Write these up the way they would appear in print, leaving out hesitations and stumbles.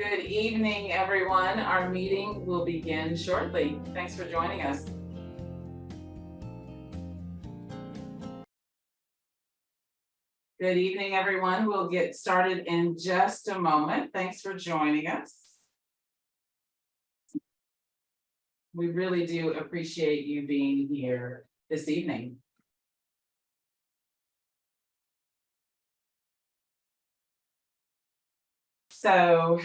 Good evening, everyone. Our meeting will begin shortly. Thanks for joining us. Good evening, everyone. We'll get started in just a moment. Thanks for joining us. We really do appreciate you being here this evening. So,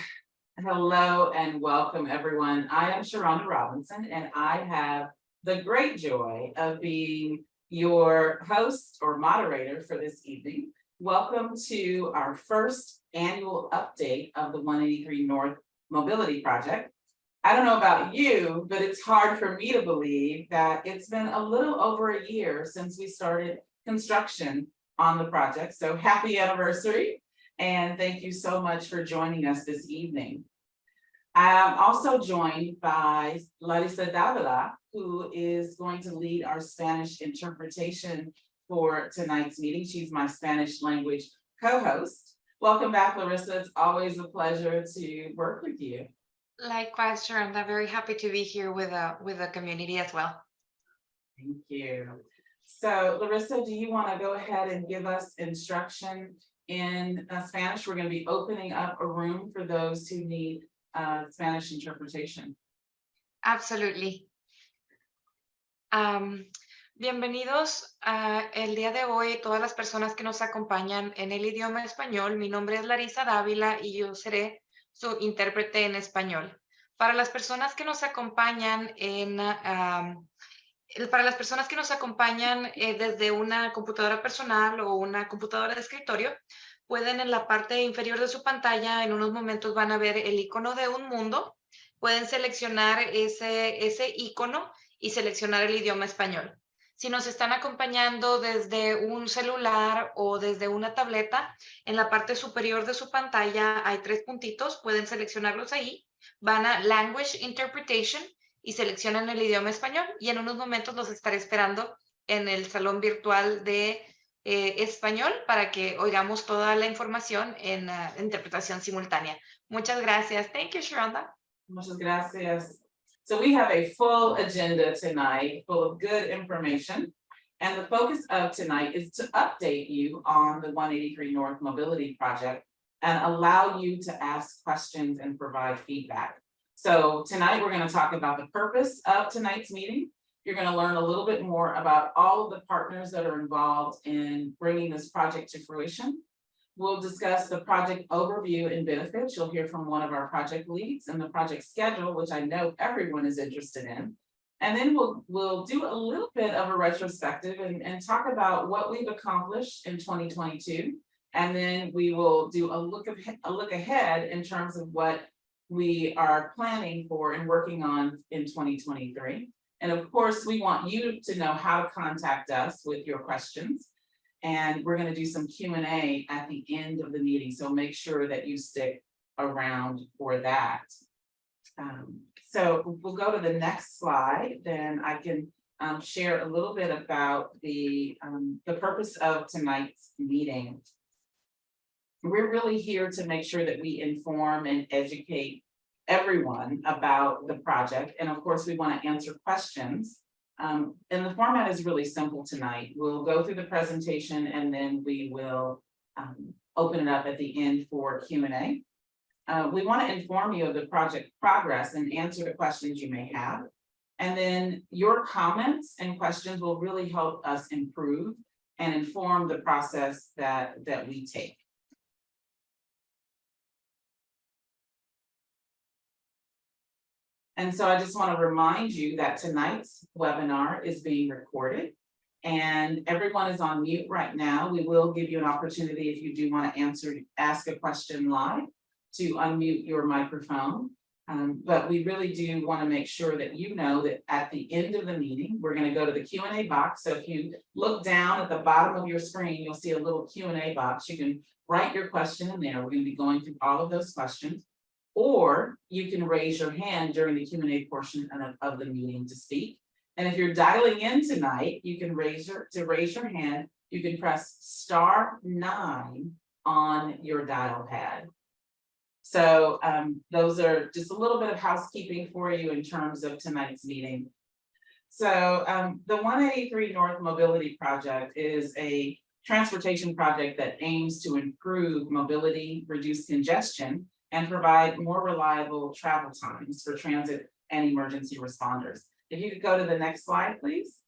hello and welcome, everyone. I am Sharonda Robinson, and I have the great joy of being your host or moderator for this evening. Welcome to our first annual update of the 183 North Mobility Project. I don't know about you, but it's hard for me to believe that it's been a little over a year since we started construction on the project. So happy anniversary. And thank you so much for joining us this evening. I'm also joined by Larissa Davila, who is going to lead our Spanish interpretation for tonight's meeting. She's my Spanish language co-host. Welcome back, Larissa. It's always a pleasure to work with you. Likewise, Sharon, I'm very happy to be here with the community as well. Thank you. So, Larissa, do you want to go ahead and give us instruction in Spanish? We're going to be opening up a room for those who need Spanish interpretation. Absolutely. Bienvenidos el día de hoy, todas las personas que nos acompañan en el idioma español. Mi nombre es Larissa Dávila y yo seré su intérprete en español. Para las personas que nos acompañan desde una computadora personal o una computadora de escritorio, pueden en la parte inferior de su pantalla, en unos momentos van a ver el icono de un mundo. Pueden seleccionar ese icono y seleccionar el idioma español. Si nos están acompañando desde un celular o desde una tableta, en la parte superior de su pantalla hay 3 puntitos, pueden seleccionarlos ahí, van a Language Interpretation y seleccionan el idioma español y en unos momentos los estaré esperando en el salón virtual de español para que oigamos toda la información en interpretación simultánea. Muchas gracias. Thank you, Sharonda. Muchas gracias. So we have a full agenda tonight, full of good information. And the focus of tonight is to update you on the 183 North Mobility Project and allow you to ask questions and provide feedback. So tonight we're going to talk about the purpose of tonight's meeting. You're going to learn a little bit more about all of the partners that are involved in bringing this project to fruition. We'll discuss the project overview and benefits. You'll hear from one of our project leads and the project schedule, which I know everyone is interested in. And then we'll do a little bit of a retrospective and talk about what we've accomplished in 2022. And then we will do a look ahead in terms of what we are planning for and working on in 2023. And of course, we want you to know how to contact us with your questions. And we're going to do some Q&A at the end of the meeting. So make sure that you stick around for that. So we'll go to the next slide. Then I can share a little bit about the purpose of tonight's meeting. We're really here to make sure that we inform and educate everyone about the project. And of course, we want to answer questions. And the format is really simple tonight. We'll go through the presentation and then we will open it up at the end for Q&A. We want to inform you of the project progress and answer the questions you may have. And then your comments and questions will really help us improve and inform the process that we take. And so I just want to remind you that tonight's webinar is being recorded and everyone is on mute right now. We will give you an opportunity if you do want to ask a question live to unmute your microphone. But we really do want to make sure that you know that at the end of the meeting, we're going to go to the Q&A box. So if you look down at the bottom of your screen, you'll see a little Q&A box. You can write your question in there. We're going to be going through all of those questions. Or you can raise your hand during the Q&A portion of the meeting to speak. And if you're dialing in tonight, you can raise your hand. You can press *9 on your dial pad. So those are just a little bit of housekeeping for you in terms of tonight's meeting. So the 183 North Mobility Project is a transportation project that aims to improve mobility, reduce congestion, and provide more reliable travel times for transit and emergency responders. If you could go to the next slide, please.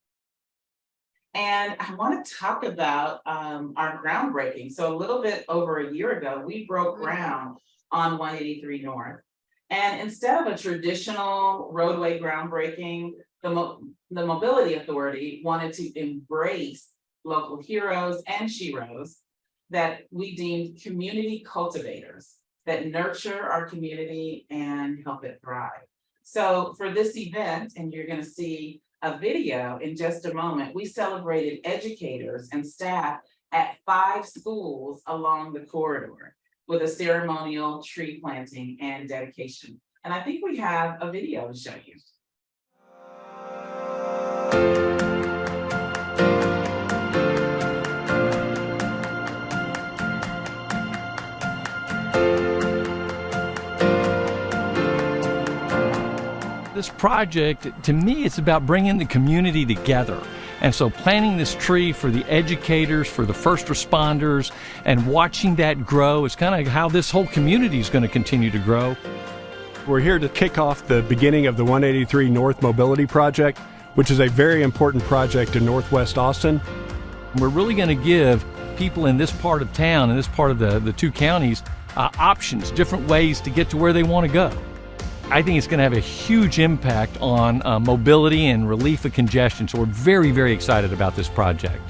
And I want to talk about our groundbreaking. So a little bit over a year ago, we broke ground on 183 North. And instead of a traditional roadway groundbreaking, the Mobility Authority wanted to embrace local heroes and sheroes that we deemed community cultivators that nurture our community and help it thrive. So for this event, and you're going to see a video in just a moment, we celebrated educators and staff at 5 schools along the corridor with a ceremonial tree planting and dedication. And I think we have a video to show you. This project, to me, it's about bringing the community together. And so planting this tree for the educators, for the first responders, and watching that grow is kind of how this whole community is going to continue to grow. We're here to kick off the beginning of the 183 North Mobility Project, which is a very important project in Northwest Austin. We're really going to give people in this part of town, in this part of the 2 counties, options, different ways to get to where they want to go. I think it's going to have a huge impact on mobility and relief of congestion. So we're very, very excited about this project.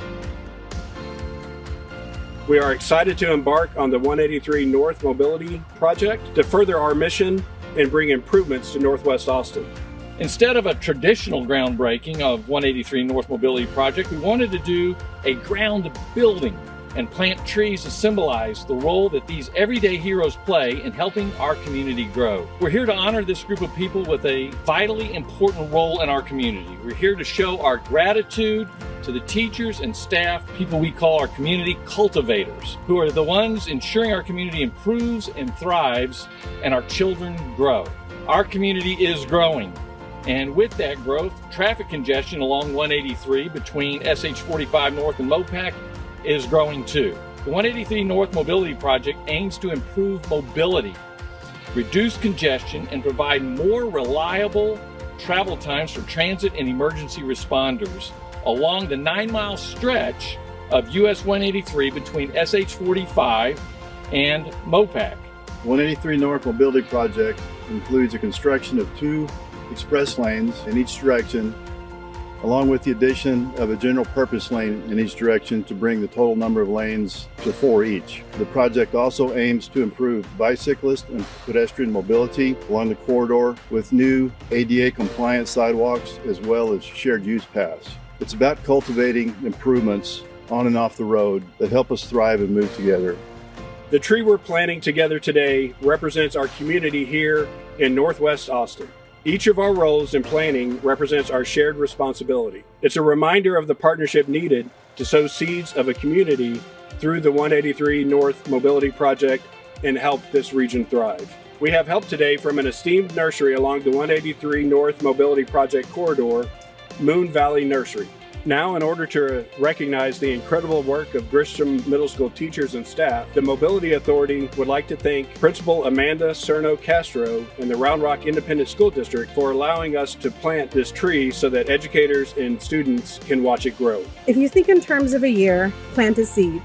We are excited to embark on the 183 North Mobility Project to further our mission and bring improvements to Northwest Austin. Instead of a traditional groundbreaking of 183 North Mobility Project, we wanted to do a ground building and plant trees to symbolize the role that these everyday heroes play in helping our community grow. We're here to honor this group of people with a vitally important role in our community. We're here to show our gratitude to the teachers and staff, people we call our community cultivators, who are the ones ensuring our community improves and thrives and our children grow. Our community is growing. And with that growth, traffic congestion along 183 between SH 45 North and Mopac is growing too. The 183 North Mobility Project aims to improve mobility, reduce congestion, and provide more reliable travel times for transit and emergency responders along the 9-mile stretch of US 183 between SH 45 and Mopac. 183 North Mobility Project includes the construction of 2 express lanes in each direction, along with the addition of a general purpose lane in each direction to bring the total number of lanes to 4 each. The project also aims to improve bicyclist and pedestrian mobility along the corridor with new ADA compliant sidewalks as well as shared use paths. It's about cultivating improvements on and off the road that help us thrive and move together. The tree we're planting together today represents our community here in Northwest Austin. Each of our roles in planning represents our shared responsibility. It's a reminder of the partnership needed to sow seeds of a community through the 183 North Mobility Project and help this region thrive. We have help today from an esteemed nursery along the 183 North Mobility Project corridor, Moon Valley Nursery. Now, in order to recognize the incredible work of Grisham Middle School teachers and staff, the Mobility Authority would like to thank Principal Amanda Cerno Castro and the Round Rock Independent School District for allowing us to plant this tree so that educators and students can watch it grow. If you think in terms of a year, plant a seed.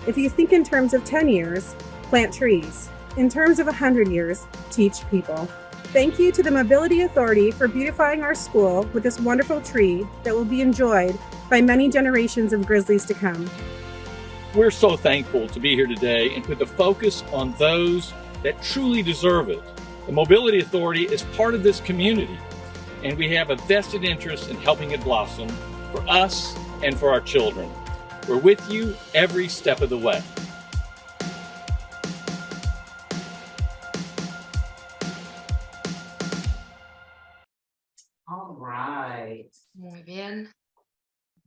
If you think in terms of 10 years, plant trees. In terms of 100 years, teach people. Thank you to the Mobility Authority for beautifying our school with this wonderful tree that will be enjoyed by many generations of Grizzlies to come. We're so thankful to be here today and put the focus on those that truly deserve it. The Mobility Authority is part of this community, and we have a vested interest in helping it blossom for us and for our children. We're with you every step of the way. All right. Muy bien.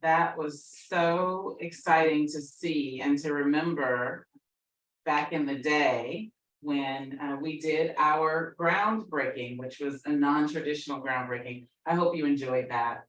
That was so exciting to see and to remember back in the day when we did our groundbreaking, which was a non-traditional groundbreaking. I hope you enjoyed that.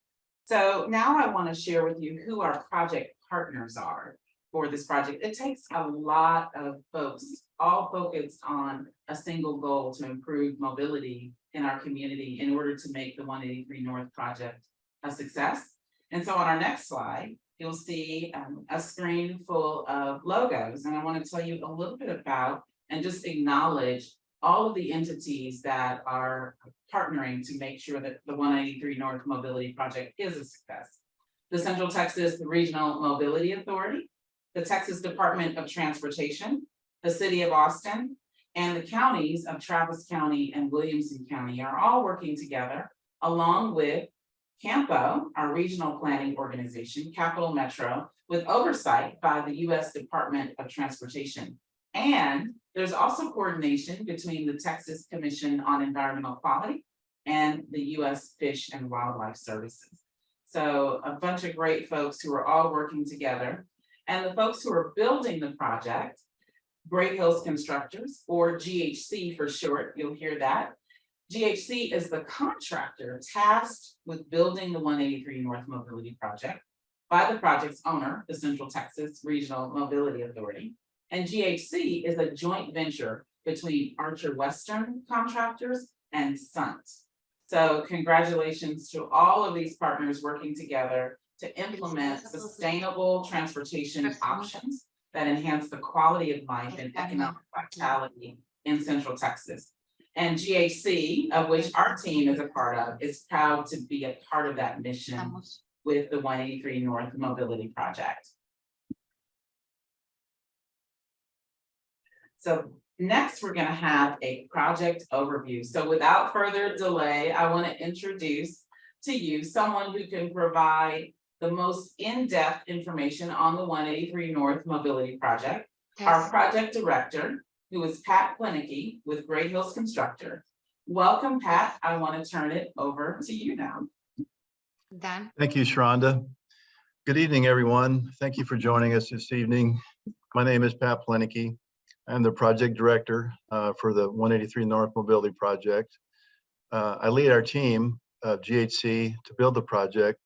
So now I want to share with you who our project partners are for this project. It takes a lot of folks, all focused on a single goal to improve mobility in our community in order to make the 183 North project a success. And so on our next slide, you'll see a screen full of logos. And I want to tell you a little bit about and just acknowledge all of the entities that are partnering to make sure that the 183 North Mobility Project is a success. The Central Texas Regional Mobility Authority, the Texas Department of Transportation, the City of Austin, and the counties of Travis County and Williamson County are all working together, along with CAMPO, our regional planning organization, Capital Metro, with oversight by the U.S. Department of Transportation. And there's also coordination between the Texas Commission on Environmental Quality and the U.S. Fish and Wildlife Services. So a bunch of great folks who are all working together. And the folks who are building the project, Great Hills Constructors, or GHC for short, you'll hear that. GHC is the contractor tasked with building the 183 North Mobility Project by the project's owner, the Central Texas Regional Mobility Authority. And GHC is a joint venture between Archer Western Contractors and SUNT. So congratulations to all of these partners working together to implement sustainable transportation options that enhance the quality of life and economic vitality in Central Texas. And GHC, of which our team is a part of, is proud to be a part of that mission with the 183 North Mobility Project. So next, we're going to have a project overview. So without further delay, I want to introduce to you someone who can provide the most in-depth information on the 183 North Mobility Project. Yes. Our project director, who is Pat Plenicky with Great Hills Constructors. Welcome, Pat. I want to turn it over to you now. Dan. Thank you, Sharonda. Good evening, everyone. Thank you for joining us this evening. My name is Pat Plenicky. I'm the project director for the 183 North Mobility Project. I lead our team of GHC to build the project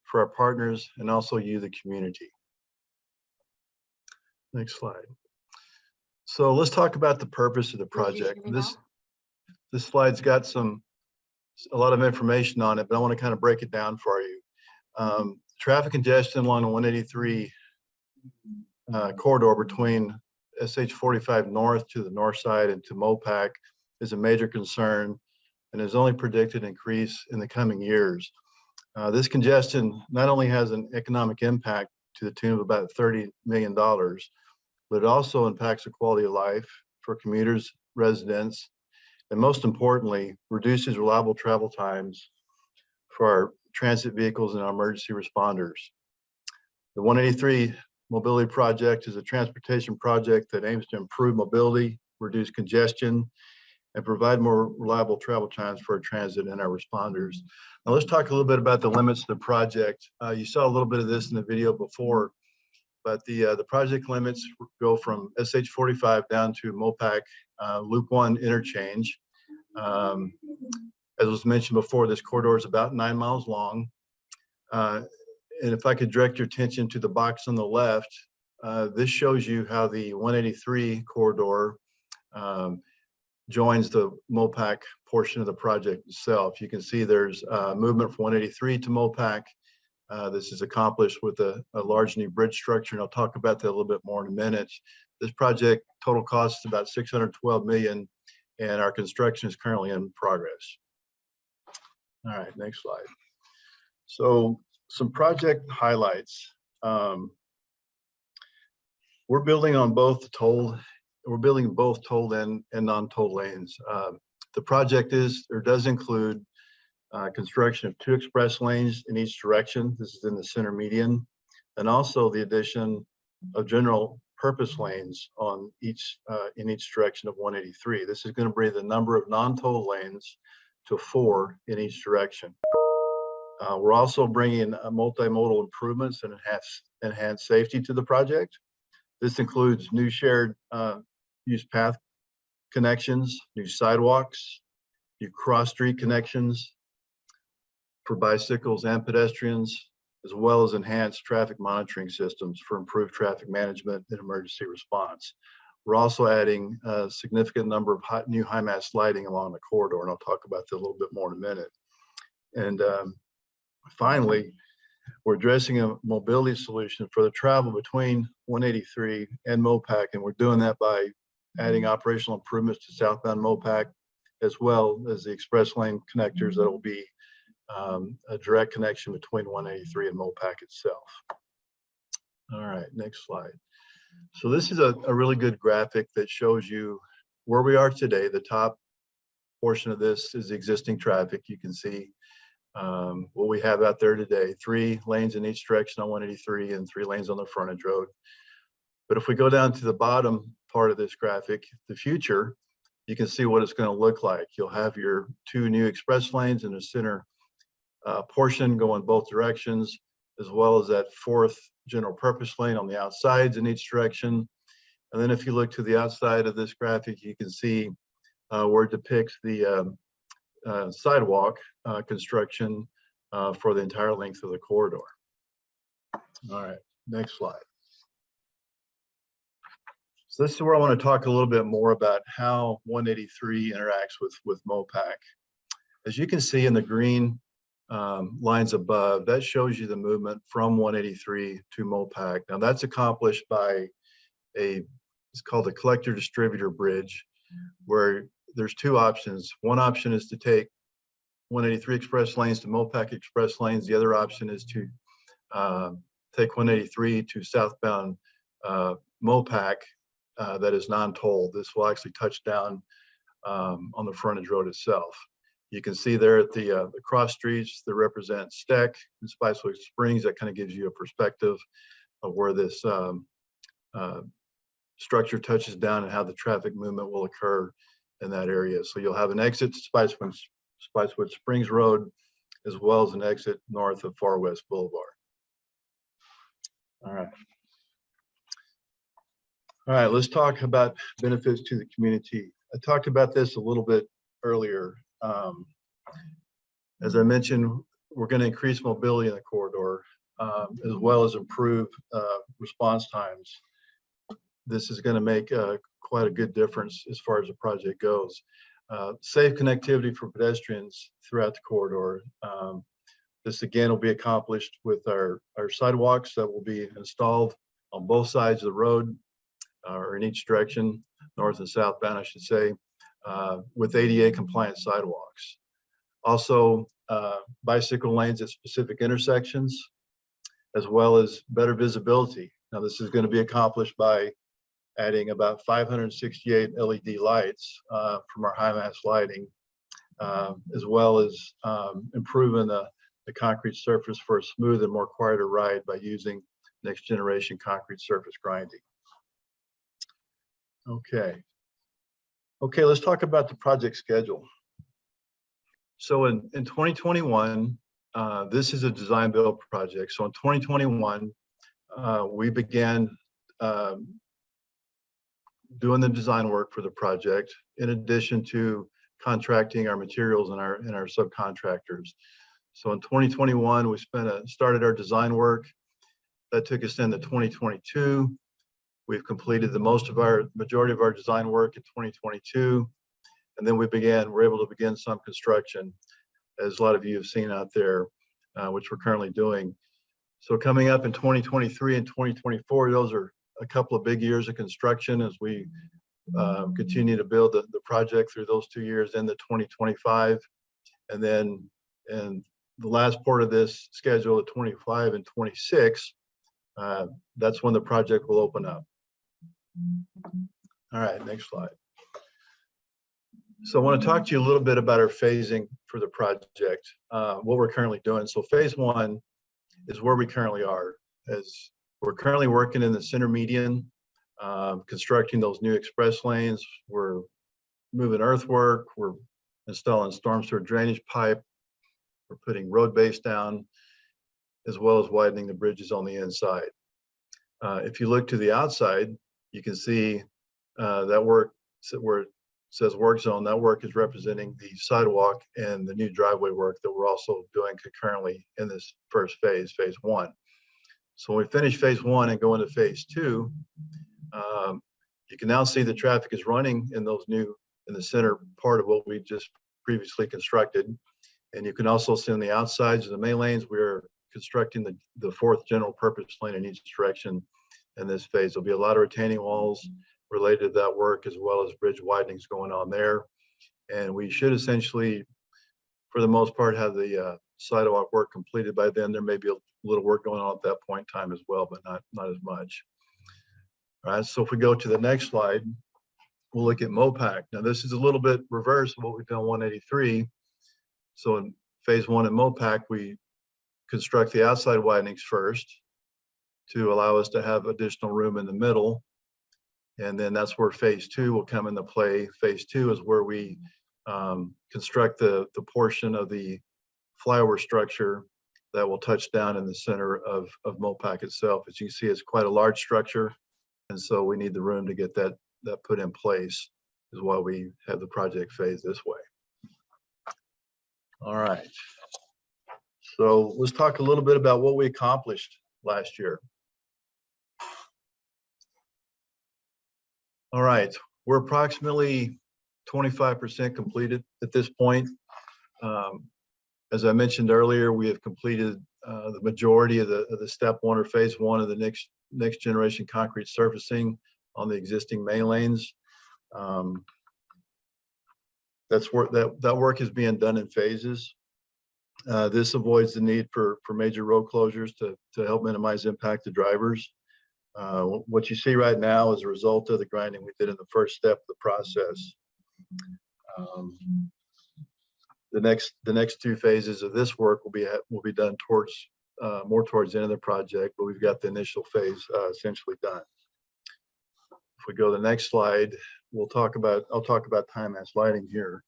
for our partners and also you, the community. Next slide. So let's talk about the purpose of the project. This slide's got a lot of information on it, but I want to kind of break it down for you. Traffic congestion along the 183 corridor between SH45 North to the north side and to MOPAC is a major concern and is only predicted to increase in the coming years. This congestion not only has an economic impact to the tune of about $30 million, but it also impacts the quality of life for commuters, residents, and most importantly, reduces reliable travel times for our transit vehicles and our emergency responders. The 183 Mobility Project is a transportation project that aims to improve mobility, reduce congestion, and provide more reliable travel times for our transit and our responders. Now let's talk a little bit about the limits of the project. You saw a little bit of this in the video before, but the project limits go from SH45 down to MOPAC Loop 1 interchange. As was mentioned before, this corridor is about 9 miles long. And if I could direct your attention to the box on the left, this shows you how the 183 corridor joins the MOPAC portion of the project itself. You can see there's movement from 183 to MOPAC. This is accomplished with a large new bridge structure, and I'll talk about that a little bit more in a minute. This project total cost is about $612 million, and our construction is currently in progress. All right, next slide. So some project highlights. We're building on both tolled and non-tolled lanes. The project does include construction of 2 express lanes in each direction. This is in the center median, and also the addition of general purpose lanes on in each direction of 183. This is going to bring the number of non-toll lanes to 4 in each direction. We're also bringing multimodal improvements and enhanced safety to the project. This includes new shared use path connections, new sidewalks, new cross-street connections for bicycles and pedestrians, as well as enhanced traffic monitoring systems for improved traffic management and emergency response. We're also adding a significant number of new high-mast lighting along the corridor, and I'll talk about that a little bit more in a minute. And finally, we're addressing a mobility solution for the travel between 183 and MOPAC, and we're doing that by adding operational improvements to southbound MOPAC, as well as the express lane connectors that will be a direct connection between 183 and MOPAC itself. All right, next slide. So this is a really good graphic that shows you where we are today. The top portion of this is existing traffic. You can see what we have out there today, 3 lanes in each direction on 183 and 3 lanes on the frontage road. But if we go down to the bottom part of this graphic, the future, you can see what it's going to look like. You'll have your 2 new express lanes in the center portion going both directions, as well as that 4th general purpose lane on the outsides in each direction. And then if you look to the outside of this graphic, you can see where it depicts the sidewalk construction for the entire length of the corridor. All right, next slide. So this is where I want to talk a little bit more about how 183 interacts with MOPAC. As you can see in the green lines above, that shows you the movement from 183 to MOPAC. Now that's accomplished by it's called a collector distributor bridge, where there's 2 options. One option is to take 183 express lanes to MOPAC express lanes. The other option is to take 183 to southbound MOPAC that is non-tolled. This will actually touch down on the frontage road itself. You can see there at the cross streets that represent Steck and Spicewood Springs. That kind of gives you a perspective of where this structure touches down and how the traffic movement will occur in that area. So you'll have an exit to Spicewood Springs Road, as well as an exit north of Far West Boulevard. All right, let's talk about benefits to the community. I talked about this a little bit earlier. As I mentioned, we're going to increase mobility in the corridor, as well as improve response times. This is going to make quite a good difference as far as the project goes. Safe connectivity for pedestrians throughout the corridor. This again will be accomplished with our sidewalks that will be installed on both sides of the road, or in each direction, north and southbound, I should say, with ADA compliant sidewalks. Also, bicycle lanes at specific intersections, as well as better visibility. Now this is going to be accomplished by adding about 568 LED lights from our high-mast lighting, as well as improving the concrete surface for a smooth and more quieter ride by using next generation concrete surface grinding. Okay, let's talk about the project schedule. So in 2021, this is a design build project. So in 2021, we began doing the design work for the project, in addition to contracting our materials and our subcontractors. So in 2021, we started our design work. That took us into 2022. We've completed the majority of our design work in 2022. And then we're able to begin some construction, as a lot of you have seen out there, which we're currently doing. So coming up in 2023 and 2024, those are a couple of big years of construction as we continue to build the project through those 2 years into 2025. And then in the last part of this schedule of 25 and 26, that's when the project will open up. All right, next slide. So I want to talk to you a little bit about our phasing for the project, what we're currently doing. So phase 1 is where we currently are, as we're currently working in the center median, constructing those new express lanes. We're moving earthwork, we're installing storm sewer drainage pipe, we're putting road base down, as well as widening the bridges on the inside. If you look to the outside, you can see that we're says work zone, that work is representing the sidewalk and the new driveway work that we're also doing concurrently in this first phase, phase one. So when we finish phase one and go into phase two, you can now see the traffic is running in those new, in the center part of what we just previously constructed. And you can also see on the outsides of the main lanes, we're constructing the fourth general purpose lane in each direction in this phase. There'll be a lot of retaining walls related to that work, as well as bridge widenings going on there. And we should essentially, for the most part, have the sidewalk work completed by then. There may be a little work going on at that point in time as well, but not as much. All right, so if we go to the next slide, we'll look at MOPAC. Now this is a little bit reverse of what we've done on 183. So in phase one in MOPAC, we construct the outside widenings first to allow us to have additional room in the middle. And then that's where phase two will come into play. Phase two is where we construct the portion of the flyover structure that will touch down in the center of MOPAC itself. As you can see, it's quite a large structure. And so we need the room to get that put in place, is why we have the project phase this way. All right. So let's talk a little bit about what we accomplished last year. All right, we're approximately 25% completed at this point. As I mentioned earlier, we have completed the majority of the step one or phase one of the next generation concrete surfacing on the existing main lanes. That work is being done in phases. This avoids the need for major road closures to help minimize impact to drivers. What you see right now is a result of the grinding we did in the first step of the process. The next two phases of this work will be done more towards the end of the project, but we've got the initial phase essentially done. If we go to the next slide, I'll talk about time-lapse lighting here.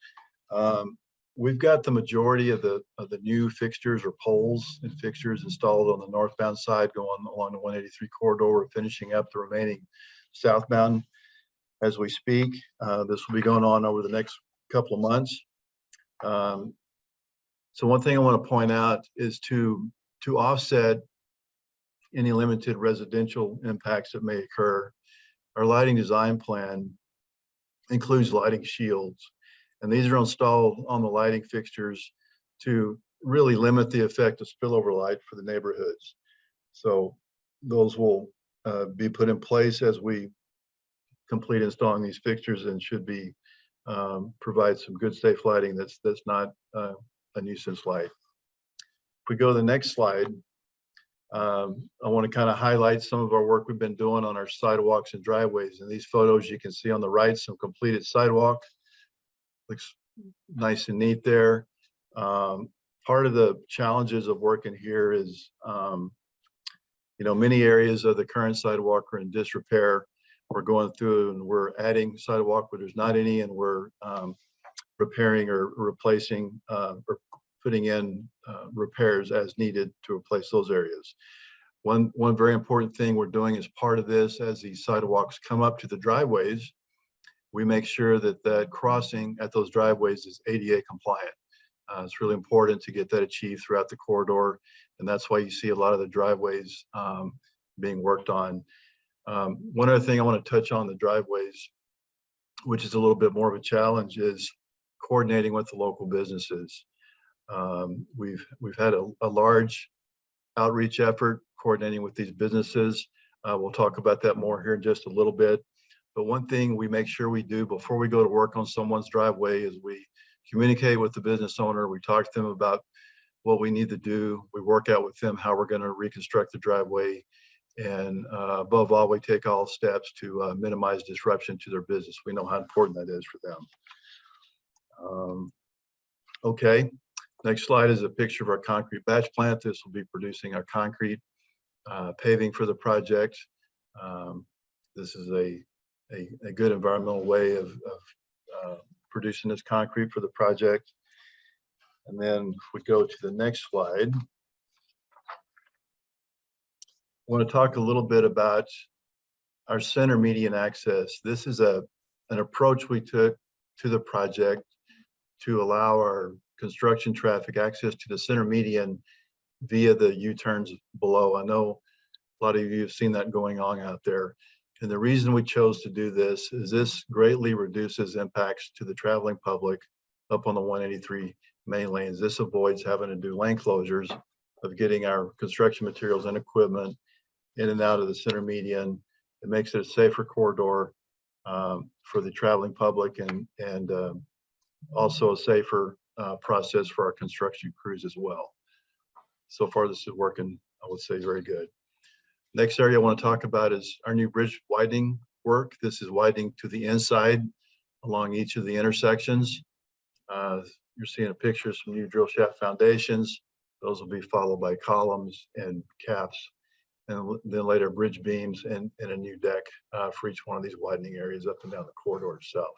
We've got the majority of the new fixtures or poles and fixtures installed on the northbound side going along the 183 corridor. We're finishing up the remaining southbound as we speak. This will be going on over the next couple of months. So one thing I want to point out is to offset any limited residential impacts that may occur, our lighting design plan includes lighting shields. And these are installed on the lighting fixtures to really limit the effect of spillover light for the neighborhoods. So those will be put in place as we complete installing these fixtures, and should be provide some good safe lighting that's not a nuisance light. If we go to the next slide, I want to kind of highlight some of our work we've been doing on our sidewalks and driveways. In these photos, you can see on the right some completed sidewalk. Looks nice and neat there. Part of the challenges of working here is, many areas of the current sidewalk are in disrepair. We're going through and we're adding sidewalk where there's not any, and we're repairing or replacing or putting in repairs as needed to replace those areas. One very important thing we're doing as part of this, as these sidewalks come up to the driveways, we make sure that crossing at those driveways is ADA compliant. It's really important to get that achieved throughout the corridor, and that's why you see a lot of the driveways being worked on. One other thing I want to touch on the driveways, which is a little bit more of a challenge, is coordinating with the local businesses. We've had a large outreach effort coordinating with these businesses. We'll talk about that more here in just a little bit. But one thing we make sure we do before we go to work on someone's driveway is we communicate with the business owner. We talk to them about what we need to do. We work out with them how we're going to reconstruct the driveway. And above all, we take all steps to minimize disruption to their business. We know how important that is for them. Okay, next slide is a picture of our concrete batch plant. This will be producing our concrete paving for the project. This is a good environmental way of producing this concrete for the project. And then if we go to the next slide, I want to talk a little bit about our center median access. This is an approach we took to the project to allow our construction traffic access to the center median via the U-turns below. I know a lot of you have seen that going on out there. And the reason we chose to do this is this greatly reduces impacts to the traveling public up on the 183 main lanes. This avoids having to do lane closures of getting our construction materials and equipment in and out of the center median. It makes it a safer corridor for the traveling public and also a safer process for our construction crews as well. So far, this is working, I would say, very good. Next area I want to talk about is our new bridge widening work. This is widening to the inside along each of the intersections. You're seeing pictures from new drill shaft foundations. Those will be followed by columns and caps, and then later bridge beams and a new deck for each one of these widening areas up and down the corridor itself.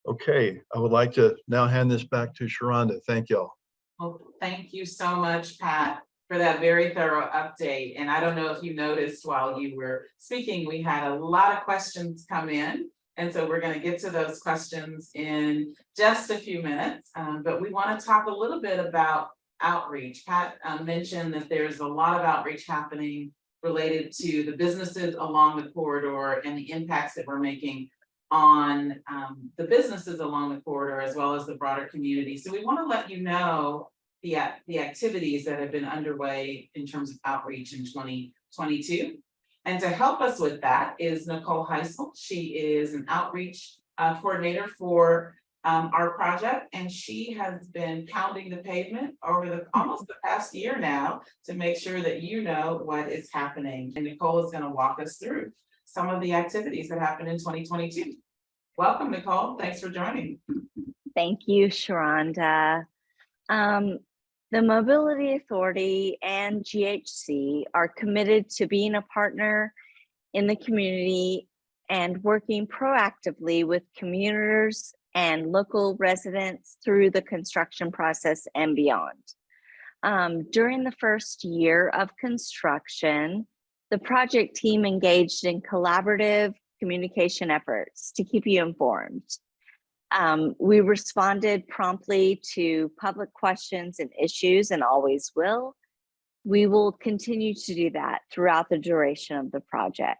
Okay, I would like to now hand this back to Sharonda. Thank y'all. Well, thank you so much, Pat, for that very thorough update. And I don't know if you noticed while you were speaking, we had a lot of questions come in. And so we're going to get to those questions in just a few minutes. But we want to talk a little bit about outreach. Pat mentioned that there's a lot of outreach happening related to the businesses along the corridor and the impacts that we're making on the businesses along the corridor as well as the broader community. So we want to let you know the activities that have been underway in terms of outreach in 2022. And to help us with that is Nicole Heisel. She is an outreach coordinator for our project, and she has been pounding the pavement over almost the past year now to make sure that you know what is happening. And Nicole is going to walk us through some of the activities that happened in 2022. Welcome, Nicole. Thanks for joining. Thank you, Sharonda. The Mobility Authority and GHC are committed to being a partner in the community and working proactively with commuters and local residents through the construction process and beyond. During the first year of construction, the project team engaged in collaborative communication efforts to keep you informed. We responded promptly to public questions and issues and always will. We will continue to do that throughout the duration of the project.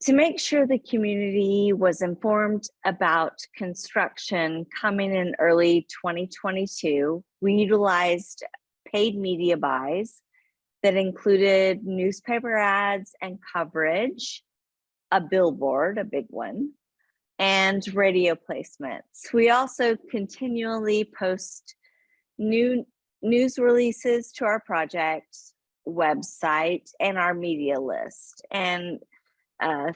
To make sure the community was informed about construction coming in early 2022, we utilized paid media buys that included newspaper ads and coverage, a billboard, a big one, and radio placements. We also continually post new news releases to our project website and our media list, and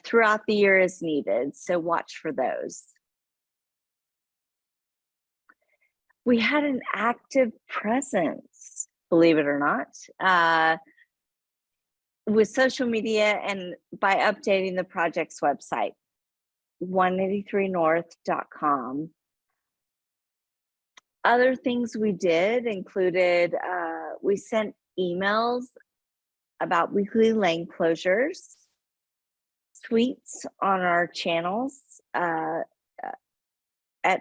throughout the year as needed, so watch for those. We had an active presence, believe it or not, with social media and by updating the project's website, 183north.com. Other things we did included, we sent emails about weekly lane closures, tweets on our channels at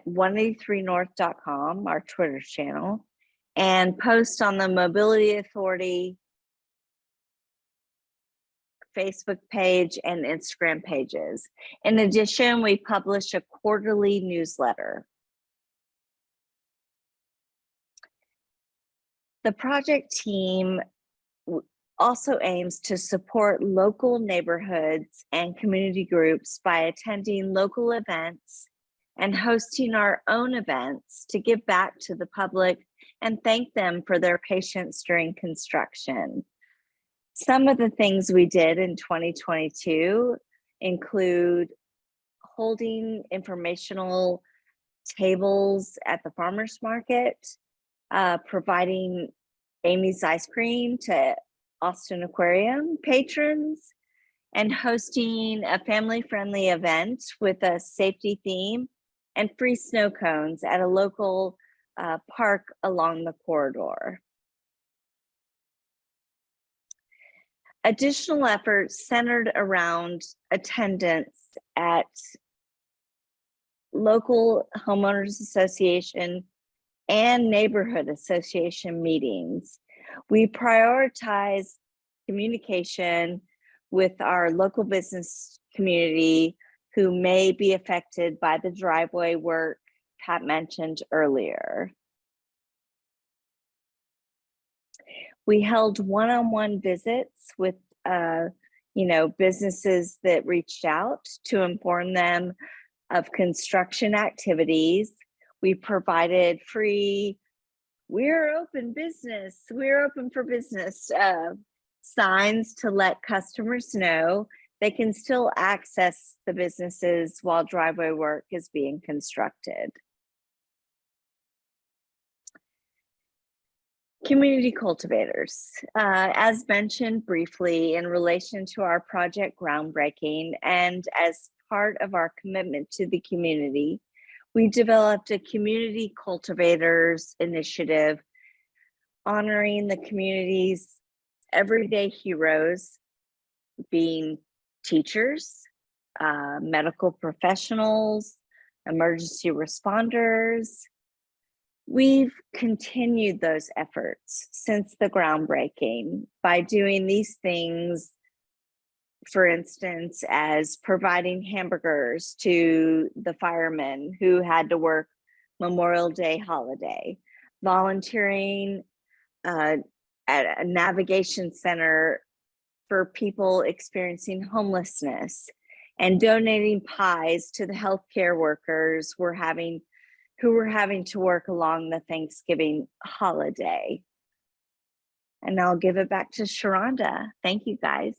183north.com, our Twitter channel, and post on the Mobility Authority Facebook page and Instagram pages. In addition, we publish a quarterly newsletter. The project team also aims to support local neighborhoods and community groups by attending local events and hosting our own events to give back to the public and thank them for their patience during construction. Some of the things we did in 2022 include holding informational tables at the farmers market, providing Amy's ice cream to Austin Aquarium patrons, and hosting a family-friendly event with a safety theme and free snow cones at a local park along the corridor. additional efforts centered around attendance at local homeowners association and neighborhood association meetings. We prioritize communication with our local business community who may be affected by the driveway work Pat mentioned earlier. We held one-on-one visits with businesses that reached out to inform them of construction activities. We provided free, we're open for business signs to let customers know they can still access the businesses while driveway work is being constructed. Community cultivators. As mentioned briefly in relation to our project groundbreaking and as part of our commitment to the community, we developed a community cultivators initiative honoring the community's everyday heroes, being teachers, medical professionals, emergency responders. We've continued those efforts since the groundbreaking by doing these things, for instance, as providing hamburgers to the firemen who had to work Memorial Day holiday, volunteering at a navigation center for people experiencing homelessness, and donating pies to the healthcare workers who were having to work along the Thanksgiving holiday. And I'll give it back to Sharonda. Thank you, guys.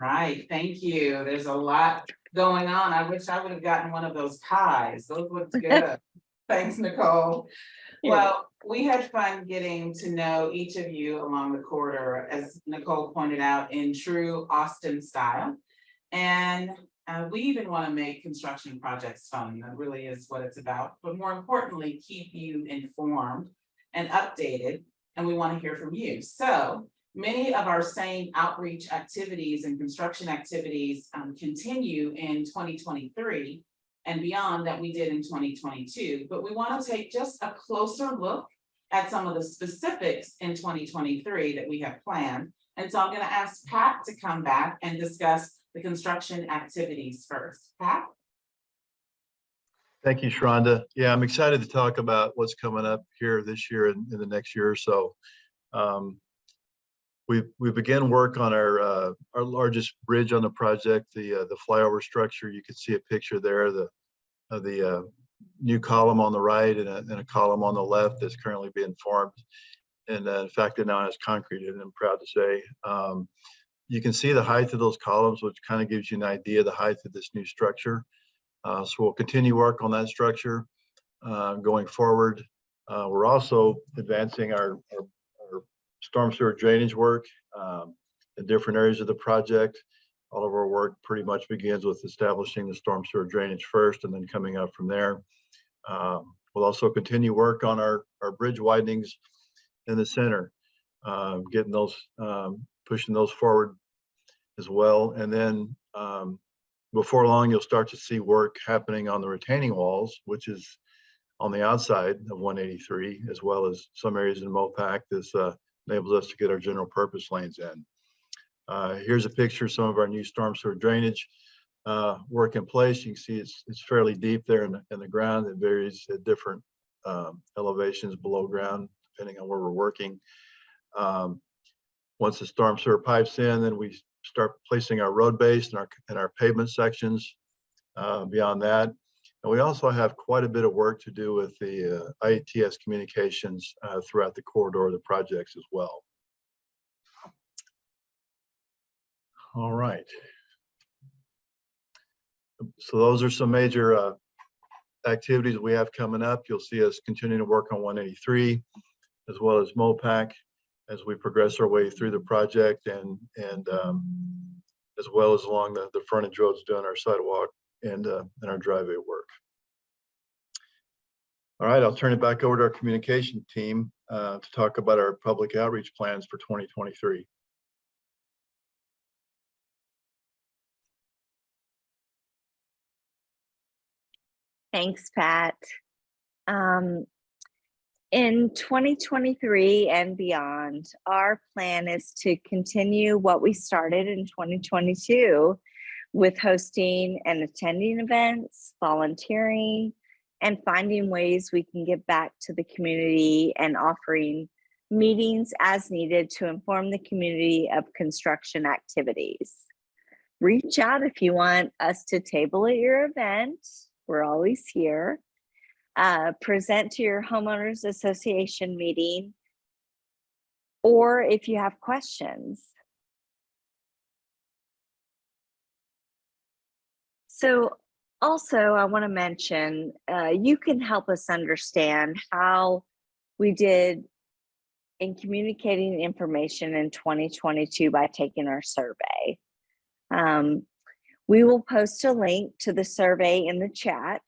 Right, thank you. There's a lot going on. I wish I would have gotten one of those pies. Those looked good. Thanks, Nicole. Well, we had fun getting to know each of you along the corridor, as Nicole pointed out, in true Austin style. And we even want to make construction projects fun. That really is what it's about. But more importantly, keep you informed and updated. And we want to hear from you. So many of our same outreach activities and construction activities continue in 2023 and beyond that we did in 2022. But we want to take just a closer look at some of the specifics in 2023 that we have planned. And so I'm going to ask Pat to come back and discuss the construction activities first. Pat? Thank you, Sharonda. Yeah, I'm excited to talk about what's coming up here this year and in the next year or so. We began work on our largest bridge on the project, the flyover structure. You can see a picture there of the new column on the right and a column on the left that's currently being formed. And in fact, it now has concrete in it, I'm proud to say. You can see the height of those columns, which kind of gives you an idea of the height of this new structure. So we'll continue work on that structure going forward. We're also advancing our storm sewer drainage work in different areas of the project. All of our work pretty much begins with establishing the storm sewer drainage first and then coming up from there. We'll also continue work on our bridge widenings in the center, getting those, pushing those forward as well. And then before long, you'll start to see work happening on the retaining walls, which is on the outside of 183, as well as some areas in MOPAC. This enables us to get our general purpose lanes in. Here's a picture of some of our new storm sewer drainage work in place. You can see it's fairly deep there in the ground. It varies at different elevations below ground, depending on where we're working. Once the storm sewer pipes in, then we start placing our road base and our pavement sections beyond that. And we also have quite a bit of work to do with the IETS communications throughout the corridor of the projects as well. All right. So those are some major activities we have coming up. You'll see us continuing to work on 183 as well as MOPAC as we progress our way through the project and as well as along the frontage roads doing our sidewalk and our driveway work. All right, I'll turn it back over to our communication team to talk about our public outreach plans for 2023. Thanks, Pat. In 2023 and beyond, our plan is to continue what we started in 2022 with hosting and attending events, volunteering, and finding ways we can give back to the community and offering meetings as needed to inform the community of construction activities. Reach out if you want us to table at your event. We're always here. Present to your homeowners association meeting, or if you have questions. So also I want to mention, you can help us understand how we did in communicating information in 2022 by taking our survey. We will post a link to the survey in the chat.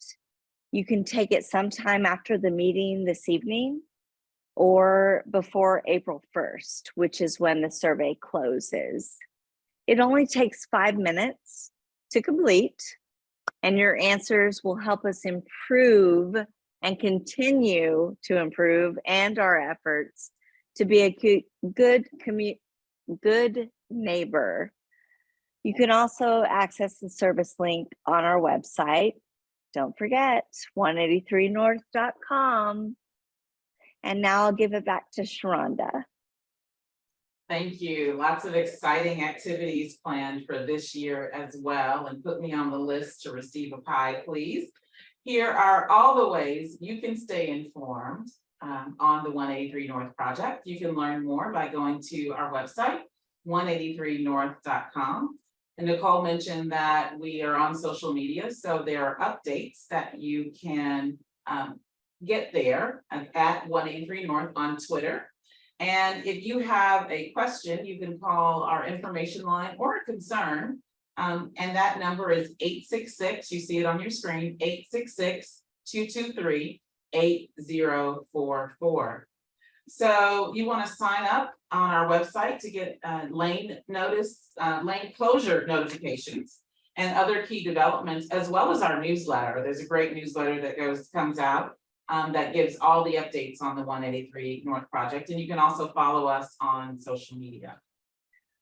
You can take it sometime after the meeting this evening or before April 1st, which is when the survey closes. It only takes 5 minutes to complete, and your answers will help us improve and continue to improve and our efforts to be a good neighbor. You can also access the service link on our website. Don't forget, 183north.com. And now I'll give it back to Sharonda. Thank you. Lots of exciting activities planned for this year as well, and put me on the list to receive a pie, please. Here are all the ways you can stay informed on the 183 North project. You can learn more by going to our website, 183north.com. And Nicole mentioned that we are on social media, so there are updates that you can get there at 183 North on Twitter. And if you have a question, you can call our information line or a concern. And that number is 866, you see it on your screen, 866-223-8044. So you want to sign up on our website to get lane closure notifications and other key developments, as well as our newsletter. There's a great newsletter that comes out that gives all the updates on the 183 North project. And you can also follow us on social media.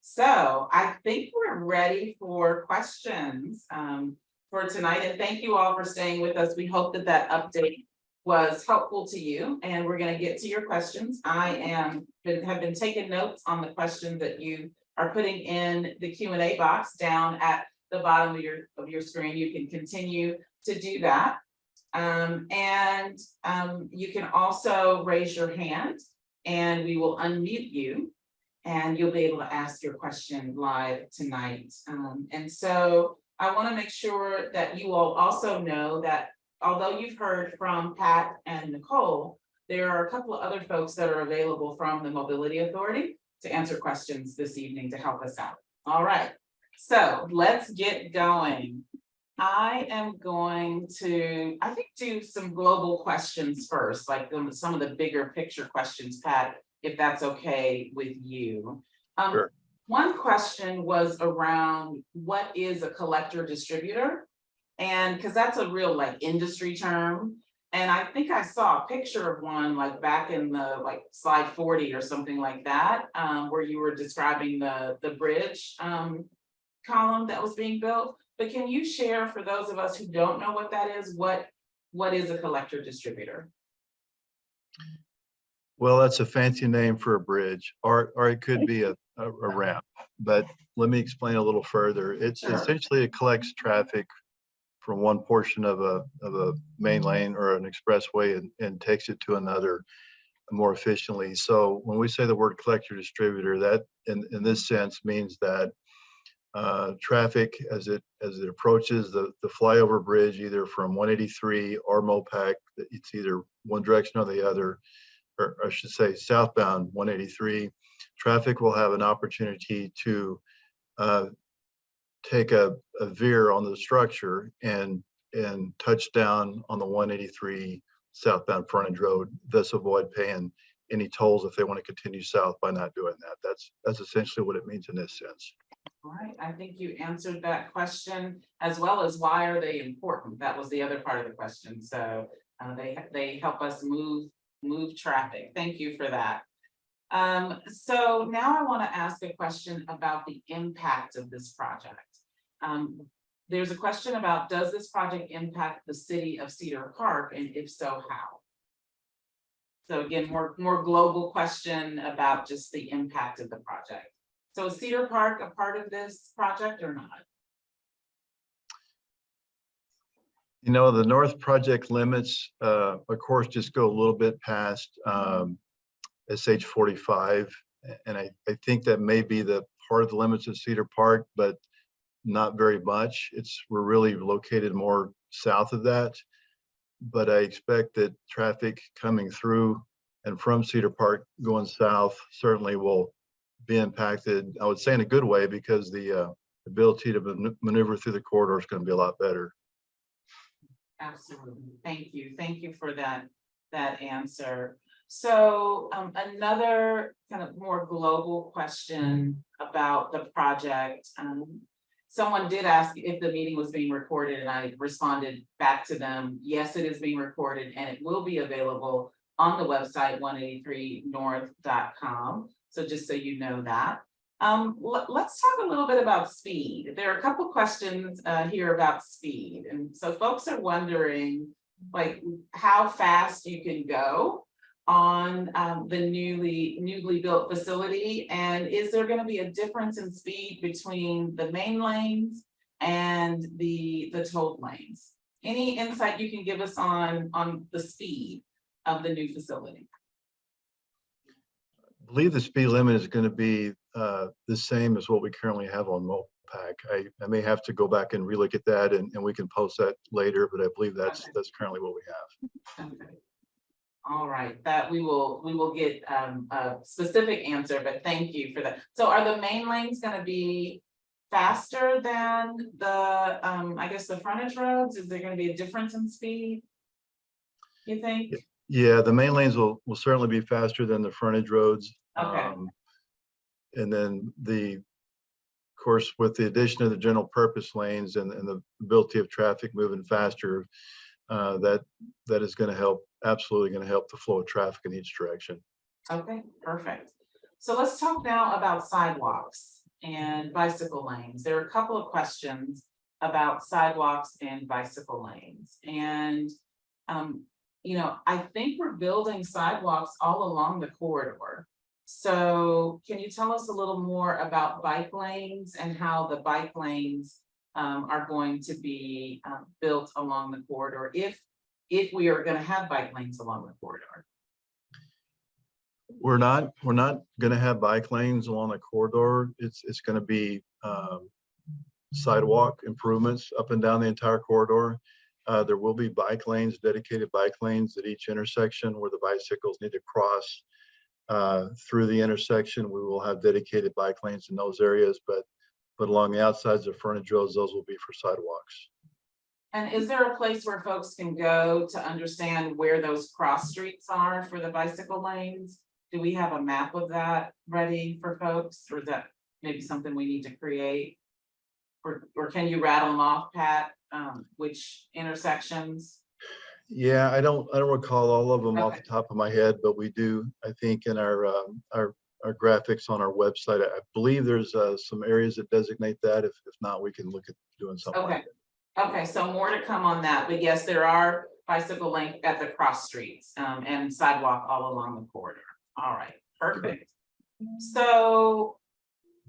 So I think we're ready for questions for tonight. And thank you all for staying with us. We hope that that update was helpful to you, and we're going to get to your questions. I have been taking notes on the questions that you are putting in the Q&A box down at the bottom of your screen. You can continue to do that. You can also raise your hand and we will unmute you and you'll be able to ask your question live tonight. And so I want to make sure that you all also know that although you've heard from Pat and Nicole, there are a couple of other folks that are available from the Mobility Authority to answer questions this evening to help us out. All right, so let's get going. I am going to, I think, do some global questions first, like some of the bigger picture questions, Pat, if that's okay with you. Sure. One question was around what is a collector distributor? And because that's a real industry term. And I think I saw a picture of one back in the slide 40 or something like that, where you were describing the bridge column that was being built. But can you share, for those of us who don't know what that is, what is a collector distributor? Well, that's a fancy name for a bridge, or it could be a ramp. But let me explain a little further. It's essentially it collects traffic from one portion of a main lane or an expressway and takes it to another more efficiently. So when we say the word collector distributor, that in this sense means that traffic as it approaches the flyover bridge, either from 183 or MOPAC, it's either one direction or the other, or I should say southbound 183, traffic will have an opportunity to take a veer on the structure and touch down on the 183 southbound frontage road, thus avoid paying any tolls if they want to continue south by not doing that. That's essentially what it means in this sense. All right, I think you answered that question, as well as why are they important? That was the other part of the question. So they help us move traffic. Thank you for that. So now I want to ask a question about the impact of this project. There's a question about, does this project impact the city of Cedar Park, and if so, how? So again, more global question about just the impact of the project. So is Cedar Park a part of this project or not? You know, the North project limits, of course, just go a little bit past SH 45. And I think that may be the part of the limits of Cedar Park, but not very much. We're really located more south of that. But I expect that traffic coming through and from Cedar Park going south certainly will be impacted, I would say in a good way, because the ability to maneuver through the corridor is going to be a lot better. Absolutely. Thank you for that answer. So another kind of more global question about the project. Someone did ask if the meeting was being recorded, and I responded back to them, yes, it is being recorded, and it will be available on the website 183north.com. So just so you know that. Let's talk a little bit about speed. There are a couple questions here about speed. And so folks are wondering, like, how fast you can go on the newly built facility, and is there going to be a difference in speed between the main lanes and the tolled lanes? Any insight you can give us on the speed of the new facility? I believe the speed limit is going to be the same as what we currently have on MoPac. I may have to go back and relook at that, and we can post that later, but I believe that's currently what we have. Okay. All right, that we will get a specific answer, but thank you for that. So are the main lanes going to be faster than the I guess the frontage roads? Is there going to be a difference in speed, you think? Yeah, the main lanes will certainly be faster than the frontage roads. Okay. And then of course, with the addition of the general purpose lanes and the ability of traffic moving faster, that is going to help, absolutely going to help the flow of traffic in each direction. Okay, perfect. So let's talk now about sidewalks and bicycle lanes. There are a couple of questions about sidewalks and bicycle lanes. And, you know, I think we're building sidewalks all along the corridor. So can you tell us a little more about bike lanes and how the bike lanes are going to be built along the corridor, if we are going to have bike lanes along the corridor? We're not going to have bike lanes along the corridor. It's going to be sidewalk improvements up and down the entire corridor. There will be bike lanes, dedicated bike lanes at each intersection where the bicycles need to cross through the intersection. We will have dedicated bike lanes in those areas, but along the outsides of frontage roads, those will be for sidewalks. And is there a place where folks can go to understand where those cross streets are for the bicycle lanes? Do we have a map of that ready for folks, or is that maybe something we need to create? Or can you rattle them off, Pat? Which intersections? Yeah, I don't recall all of them off Okay. the top of my head, but we do, I think, in our graphics on our website. I believe there's some areas that designate that. If not, we can look at doing something like that. Okay, so more to come on that, but yes, there are bicycle lanes at the cross streets and sidewalk all along the corridor. All right, perfect. So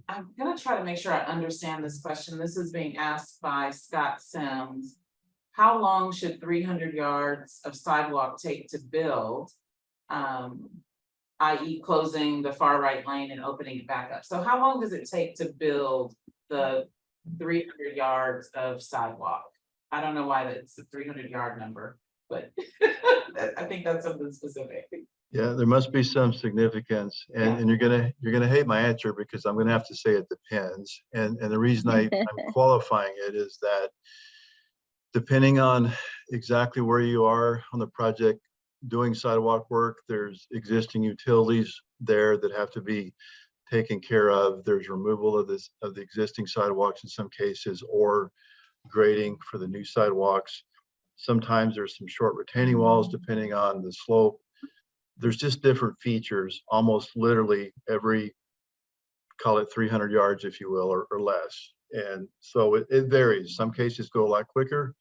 I'm gonna try to make sure I understand this question. This is being asked by Scott Sims. How long should 300 yards of sidewalk take to build, i.e. closing the far right lane and opening it back up? So how long does it take to build the 300 yards of sidewalk? I don't know why it's the 300-yard number, but I think that's something specific. Yeah, there must be some significance, and you're gonna hate my answer because I'm gonna have to say it depends. And the reason I'm qualifying it is that depending on exactly where you are on the project doing sidewalk work, there's existing utilities there that have to be taken care of. There's removal of the existing sidewalks in some cases, or grading for the new sidewalks. Sometimes there's some short retaining walls depending on the slope. There's just different features almost literally every, call it 300 yards, if you will, or less. And so it varies. Some cases go a lot quicker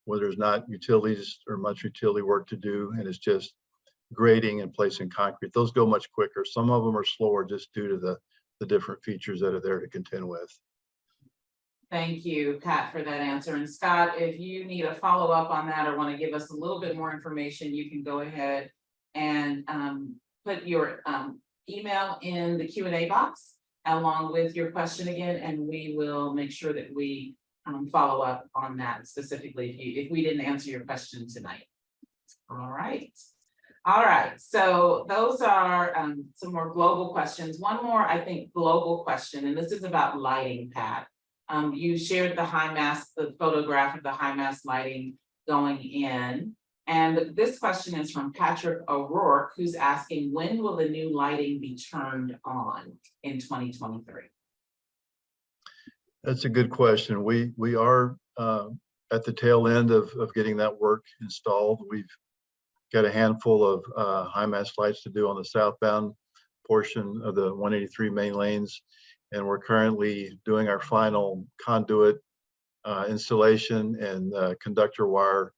where there's not utilities or much utility work to do, and it's just grading and placing concrete. Those go much quicker. Some of them are slower just due to the different features that are there to contend with. Thank you, Pat, for that answer. And Scott, if you need a follow-up on that or want to give us a little bit more information, you can go ahead and put your email in the Q&A box along with your question again, and we will make sure that we follow up on that specifically if we didn't answer your question tonight. All right. All right, so those are some more global questions. One more, I think, global question, and this is about lighting, Pat. You shared the photograph of the high mast lighting going in. And this question is from Patrick O'Rourke, who's asking, when will the new lighting be turned on in 2023? That's a good question. We are at the tail end of getting that work installed. We've got a handful of high mast lights to do on the southbound portion of the 183 main lanes. And we're currently doing our final conduit installation and conductor wire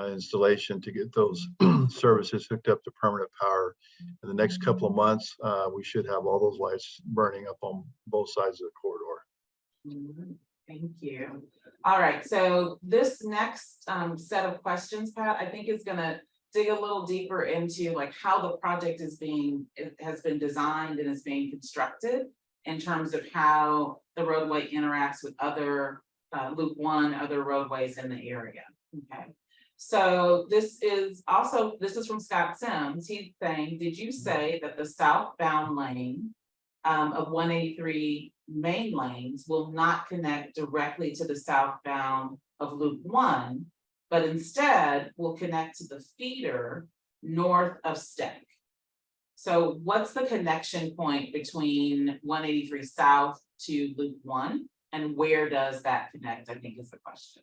installation to get those services hooked up to permanent power. In the next couple of months, we should have all those lights burning up on both sides of the corridor. Thank you. All right, so this next set of questions, Pat, I think is gonna dig a little deeper into like how the project has been designed and is being constructed in terms of how the roadway interacts with other Loop 1, other roadways in the area. Okay. So this is from Scott Sims. He's saying, did you say that the southbound lane of 183 main lanes will not connect directly to the southbound of Loop 1, but instead will connect to the feeder north of Steck? So what's the connection point between 183 South to Loop 1, and where does that connect, I think is the question.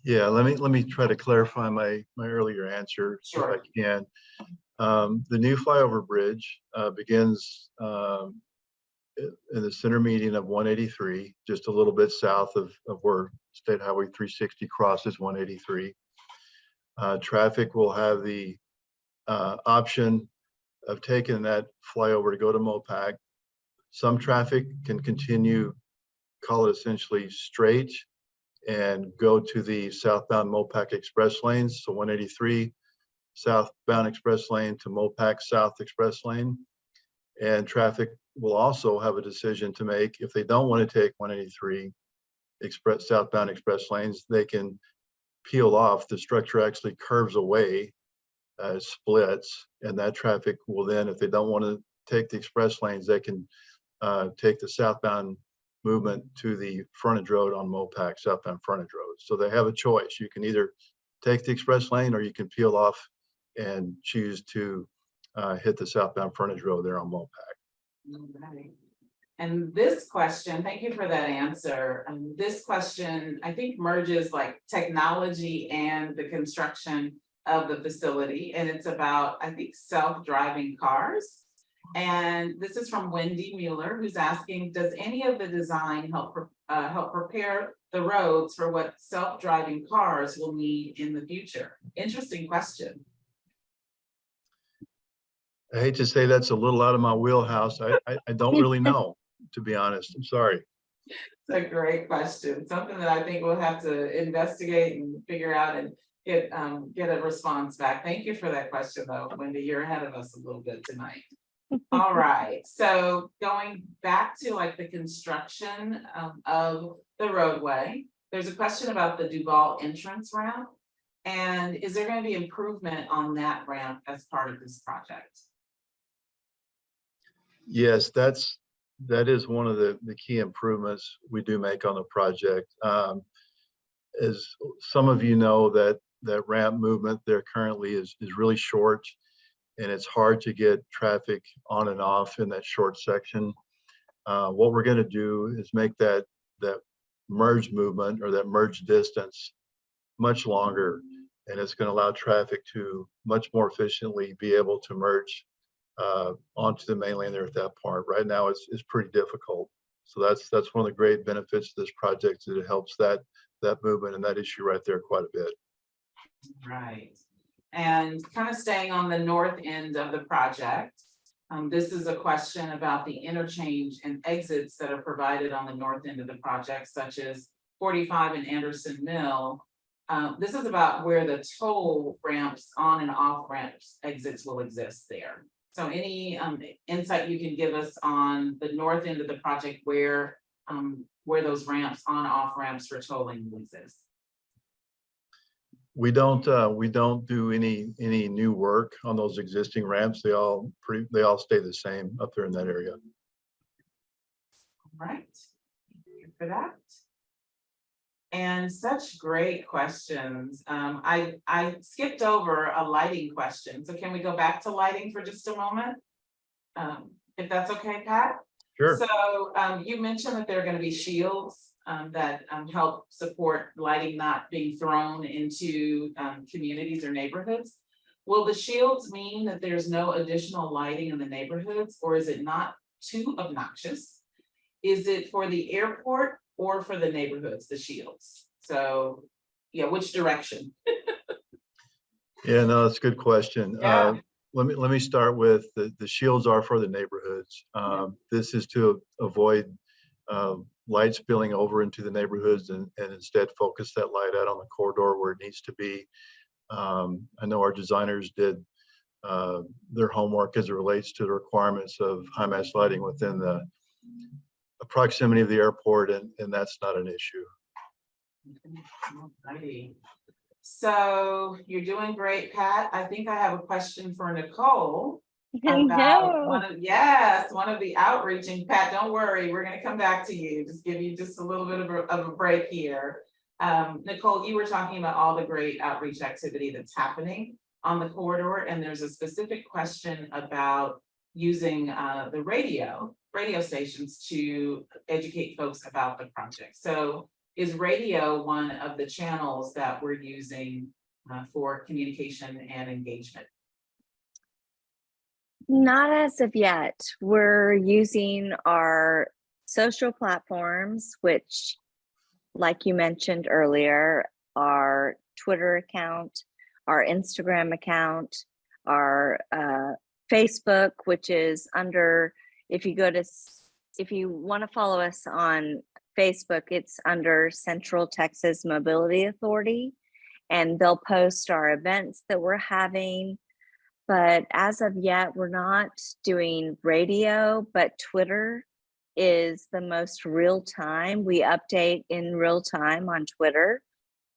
Yeah, let me try to clarify my earlier answer. Sure. If I can. The new flyover bridge begins in the center median of 183, just a little bit south of where State Highway 360 crosses 183. Traffic will have the option of taking that flyover to go to Mopac. Some traffic can continue, call it essentially straight, and go to the southbound Mopac express lanes. So 183 southbound express lane to Mopac South express lane. And traffic will also have a decision to make. If they don't want to take 183 southbound express lanes, they can peel off. The structure actually curves away, splits, and that traffic will then, if they don't want to take the express lanes, they can take the southbound movement to the frontage road on Mopac, southbound frontage road. So they have a choice. You can either take the express lane, or you can peel off and choose to hit the southbound frontage road there on Mopac. Right. And this question, thank you for that answer. This question, I think, merges like technology and the construction of the facility. And it's about, I think, self-driving cars. And this is from Wendy Mueller, who's asking, does any of the design help prepare the roads for what self-driving cars will need in the future? Interesting question. I hate to say that's a little out of my wheelhouse. I don't really know, to be honest. I'm sorry. It's a great question. Something that I think we'll have to investigate and figure out and get a response back. Thank you for that question, though, Wendy. You're ahead of us a little bit tonight. All right, so going back to like the construction of the roadway, there's a question about the Duval entrance ramp. And is there going to be improvement on that ramp as part of this project? Yes, that is one of the key improvements we do make on the project. As some of you know, that ramp movement there currently is really short, and it's hard to get traffic on and off in that short section. What we're going to do is make that merge movement or that merge distance much longer, and it's going to allow traffic to much more efficiently be able to merge onto the main lane there at that part. Right now it's pretty difficult. So that's one of the great benefits of this project, that it helps that movement and that issue right there quite a bit. Right. And kind of staying on the north end of the project, this is a question about the interchange and exits that are provided on the north end of the project, such as 45 and Anderson Mill. This is about where the toll ramps on and off ramps exits will exist there. So any insight you can give us on the north end of the project where those ramps on off ramps for tolling will exist? We don't do any new work on those existing ramps. They all stay the same up there in that area. All right, thank you for that. And such great questions. I skipped over a lighting question. So can we go back to lighting for just a moment? If that's okay, Pat? Sure. So you mentioned that there are going to be shields that help support lighting not being thrown into communities or neighborhoods. Will the shields mean that there's no additional lighting in the neighborhoods, or is it not too obnoxious? Is it for the airport or for the neighborhoods, the shields? So yeah, which direction? Yeah, no, that's a good question. Yeah. Let me start with the shields are for the neighborhoods. This is to avoid light spilling over into the neighborhoods and instead focus that light out on the corridor where it needs to be. I know our designers did their homework as it relates to the requirements of high mast lighting within the proximity of the airport, and that's not an issue. Alrighty. So you're doing great, Pat. I think I have a question for Nicole about one of the outreaching. Pat, don't worry, we're going to come back to you. Just give you just a little bit of a break here. Nicole, you were talking about all the great outreach activity that's happening on the corridor, and there's a specific question about using the radio stations to educate folks about the project. So is radio one of the channels that we're using for communication and engagement? Not as of yet. We're using our social platforms, which, like you mentioned earlier, our Twitter account, our Instagram account, our Facebook, which is under, if you want to follow us on Facebook, it's under Central Texas Mobility Authority, and they'll post our events that we're having. But as of yet, we're not doing radio, but Twitter is the most real time. We update in real time on Twitter.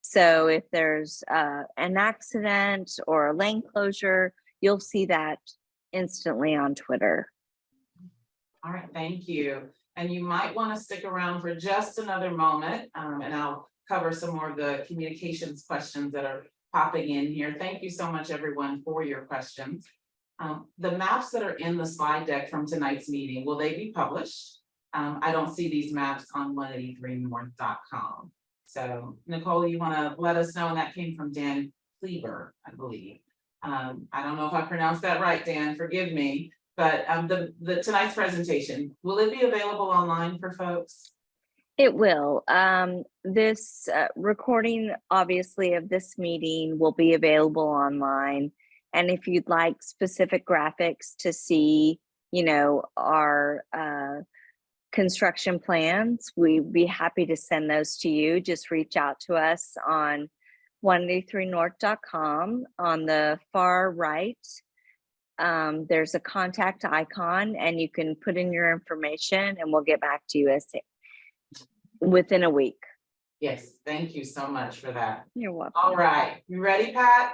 So if there's an accident or a lane closure, you'll see that instantly on Twitter. All right, thank you. And you might want to stick around for just another moment, and I'll cover some more of the communications questions that are popping in here. Thank you so much, everyone, for your questions. The maps that are in the slide deck from tonight's meeting, will they be published? I don't see these maps on 183north.com. So Nicole, you want to let us know, and that came from Dan Kleber, I believe. I don't know if I pronounced that right, Dan, forgive me. But the tonight's presentation, will it be available online for folks? It will. This recording, obviously, of this meeting will be available online. And if you'd like specific graphics to see, our construction plans, we'd be happy to send those to you. Just reach out to us on 183north.com. On the far right, there's a contact icon, and you can put in your information and we'll get back to you within a week. Yes, thank you so much for that. You're welcome. All right, you ready, Pat?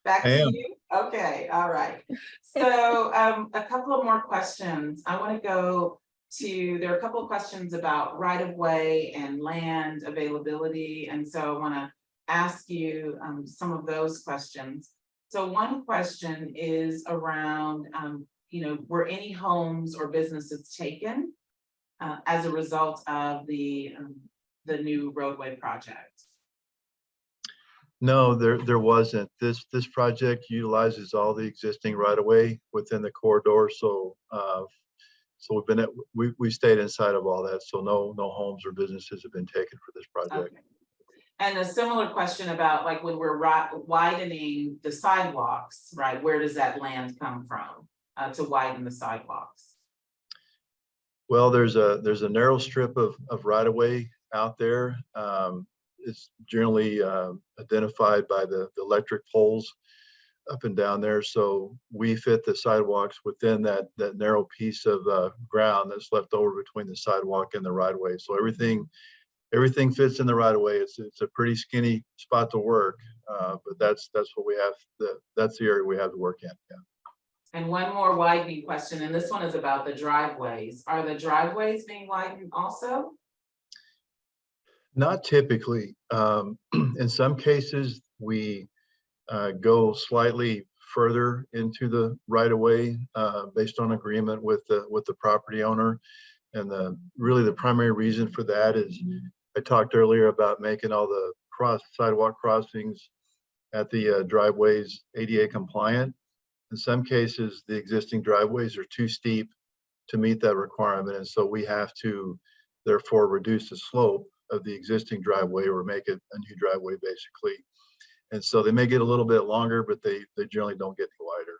Back to you. Okay, all right. So a couple of more questions. I want to go to, there are a couple of questions about right-of-way and land availability. And so I want to ask you some of those questions. So one question is around, were any homes or businesses taken as a result of the new roadway project? No, there wasn't. This project utilizes all the existing right of way within the corridor. So we stayed inside of all that. So no homes or businesses have been taken for this project. Okay. And a similar question about like when we're widening the sidewalks, right? Where does that land come from to widen the sidewalks? Well, there's a narrow strip of right of way out there. It's generally identified by the electric poles up and down there. So we fit the sidewalks within that narrow piece of ground that's left over between the sidewalk and the right of way. So everything fits in the right of way. It's a pretty skinny spot to work, but that's what we have. That's the area we have to work in. Yeah. And one more widening question, and this one is about the driveways. Are the driveways being widened also? Not typically. In some cases, we go slightly further into the right of way based on agreement with the property owner. And really the primary reason for that is I talked earlier about making all the sidewalk crossings at the driveways ADA compliant. In some cases, the existing driveways are too steep to meet that requirement. And so we have to therefore reduce the slope of the existing driveway or make it a new driveway basically. And so they may get a little bit longer, but they generally don't get any wider.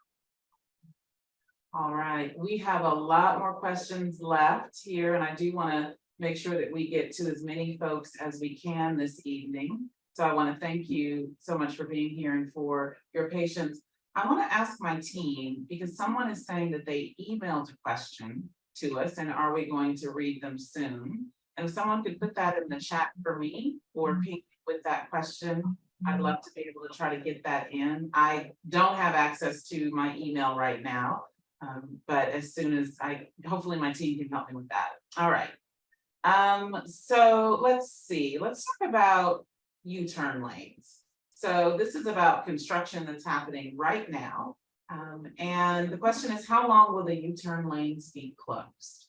All right, we have a lot more questions left here, and I do want to make sure that we get to as many folks as we can this evening. So I want to thank you so much for being here and for your patience. I want to ask my team, because someone is saying that they emailed a question to us, and are we going to read them soon? And if someone could put that in the chat for me or ping with that question, I'd love to be able to try to get that in. I don't have access to my email right now, but as soon as hopefully my team can help me with that. All right. So let's see. Let's talk about U-turn lanes. So this is about construction that's happening right now. And the question is, how long will the U-turn lanes be closed?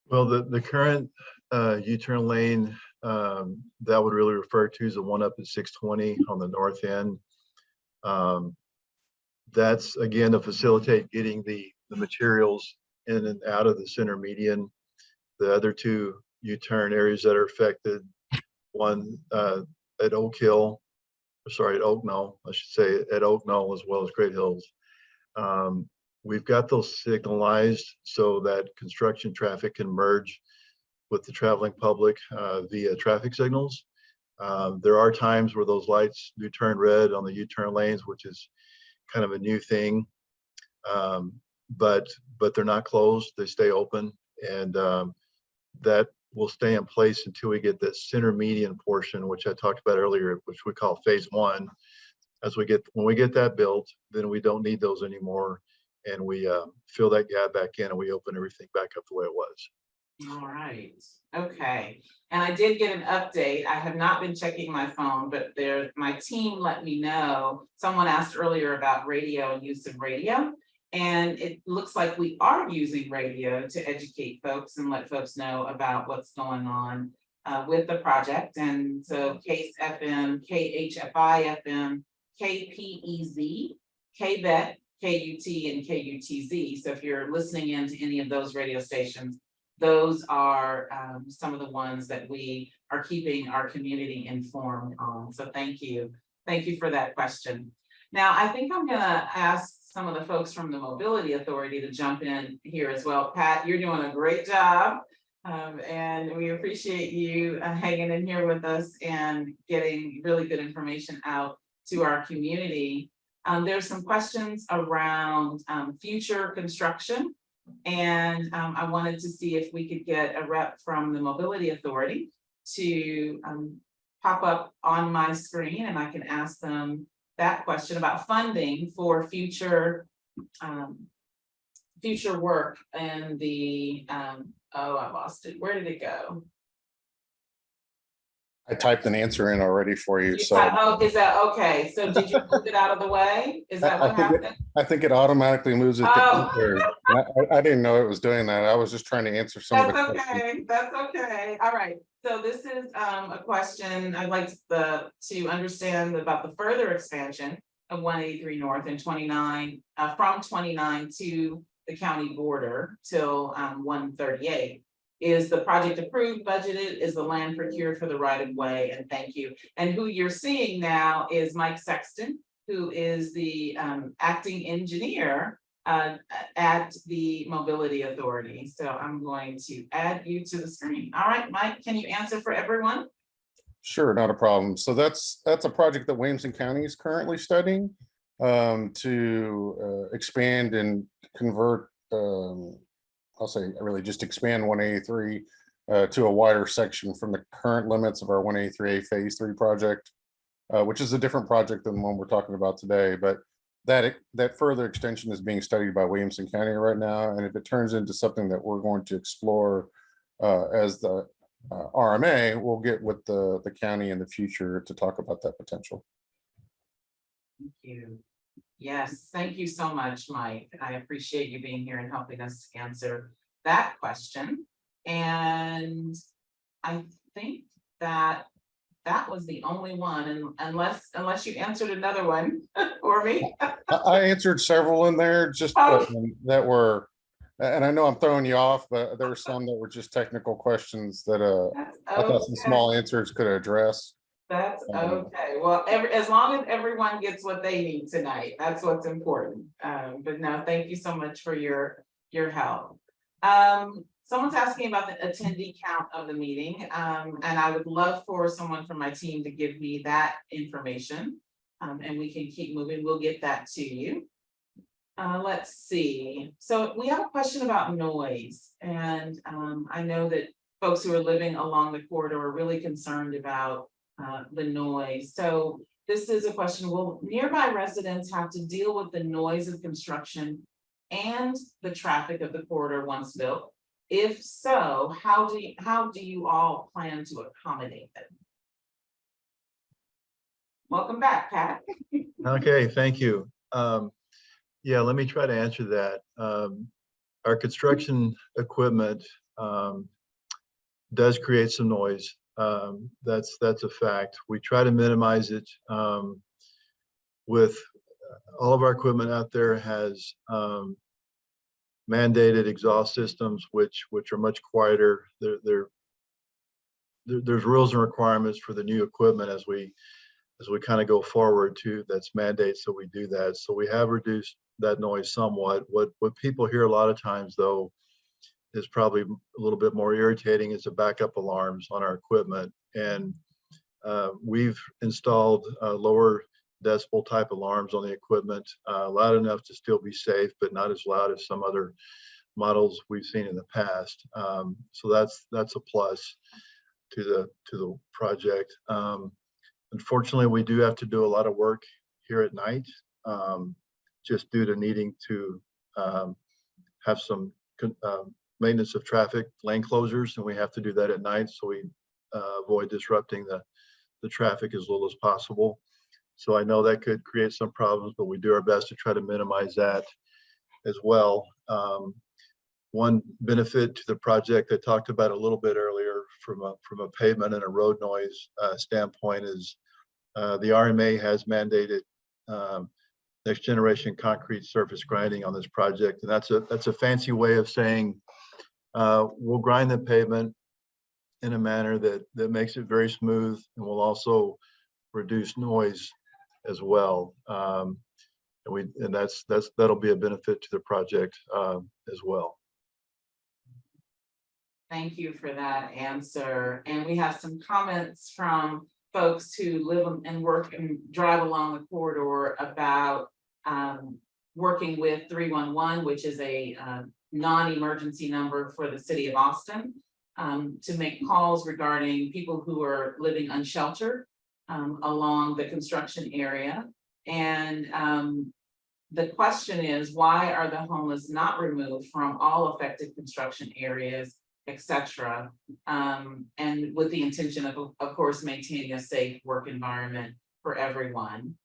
Well, the current U-turn lane that would really refer to is the one up at 620 on the north end. That's again to facilitate getting the materials in and out of the center median. The other two U-turn areas that are affected, one at Oak Knoll, I should say, at Oak Knoll as well as Great Hills. We've got those signalized so that construction traffic can merge with the traveling public via traffic signals. There are times where those lights do turn red on the U-turn lanes, which is kind of a new thing, but they're not closed, they stay open, and that will stay in place until we get that center median portion, which I talked about earlier, which we call phase one. When we get that built, then we don't need those anymore, and we fill that gap back in and we open everything back up the way it was. All right, okay. And I did get an update. I have not been checking my phone, but my team let me know. Someone asked earlier about radio and use of radio. And it looks like we are using radio to educate folks and let folks know about what's going on with the project. And so Case FM, KHFI FM, KPEZ, KBET, KUT, and KUTZ. So if you're listening in to any of those radio stations, those are some of the ones that we are keeping our community informed on. So thank you. Thank you for that question. Now, I think I'm gonna ask some of the folks from the Mobility Authority to jump in here as well. Pat, you're doing a great job. And we appreciate you hanging in here with us and getting really good information out to our community. There's some questions around future construction. And I wanted to see if we could get a rep from the Mobility Authority to pop up on my screen, and I can ask them that question about funding for future work and the oh, I lost it. Where did it go? I typed an answer in already for you, so Oh, is that okay? So did you move it out of the way? Is that what happened? I think it automatically moves it to Oh. answer. I didn't know it was doing that. I was just trying to answer some of the That's questions. okay, that's okay. All right, so this is a question I'd like to understand about the further expansion of 183 North and 29, from 29 to the county border till 138. Is the project approved, budgeted? Is the land procured for the right of way? And thank you. And who you're seeing now is Mike Sexton, who is the acting engineer at the Mobility Authority. So I'm going to add you to the screen. All right, Mike, can you answer for everyone? Sure, not a problem. So that's a project that Williamson County is currently studying to expand and convert. I'll say really just expand 183 to a wider section from the current limits of our 183A Phase 3 project, which is a different project than the one we're talking about today. But that further extension is being studied by Williamson County right now. And if it turns into something that we're going to explore as the RMA, we'll get with the county in the future to talk about that potential. Thank you. Yes, thank you so much, Mike. I appreciate you being here and helping us answer that question. And I think that was the only one, and unless you answered another one for me. I answered several in there just that were, and I know I'm throwing you off, but there were some that were just technical questions that I thought some small answers could address. That's okay. Well, as long as everyone gets what they need tonight, that's what's important. But no, thank you so much for your help. Someone's asking about the attendee count of the meeting, and I would love for someone from my team to give me that information, and we can keep moving. We'll get that to you. Let's see. So we have a question about noise, and I know that folks who are living along the corridor are really concerned about the noise. So this is a question: will nearby residents have to deal with the noise of construction and the traffic of the corridor once built? If so, how do you all plan to accommodate them? Welcome back, Pat. Okay, thank you. Yeah, let me try to answer that. Our construction equipment does create some noise. That's a fact. We try to minimize it. With all of our equipment out there has mandated exhaust systems, which are much quieter. There's rules and requirements for the new equipment as we kind of go forward too. That's mandates that we do that. So we have reduced that noise somewhat. What people hear a lot of times though is probably a little bit more irritating is the backup alarms on our equipment. And we've installed lower decibel type alarms on the equipment, loud enough to still be safe, but not as loud as some other models we've seen in the past. So that's a plus to the project. Unfortunately, we do have to do a lot of work here at night, just due to needing to have some maintenance of traffic lane closures, and we have to do that at night, so we avoid disrupting the traffic as little as possible. So I know that could create some problems, but we do our best to try to minimize that as well. One benefit to the project I talked about a little bit earlier from a pavement and a road noise standpoint is the RMA has mandated next generation concrete surface grinding on this project, and that's a fancy way of saying we'll grind the pavement in a manner that makes it very smooth, and will also reduce noise as well. And that'll be a benefit to the project as well. Thank you for that answer. And we have some comments from folks who live and work and drive along the corridor about working with 311, which is a non-emergency number for the city of Austin, to make calls regarding people who are living unsheltered along the construction area. And the question is, why are the homeless not removed from all affected construction areas etc. And with the intention of course, maintaining a safe work environment for everyone.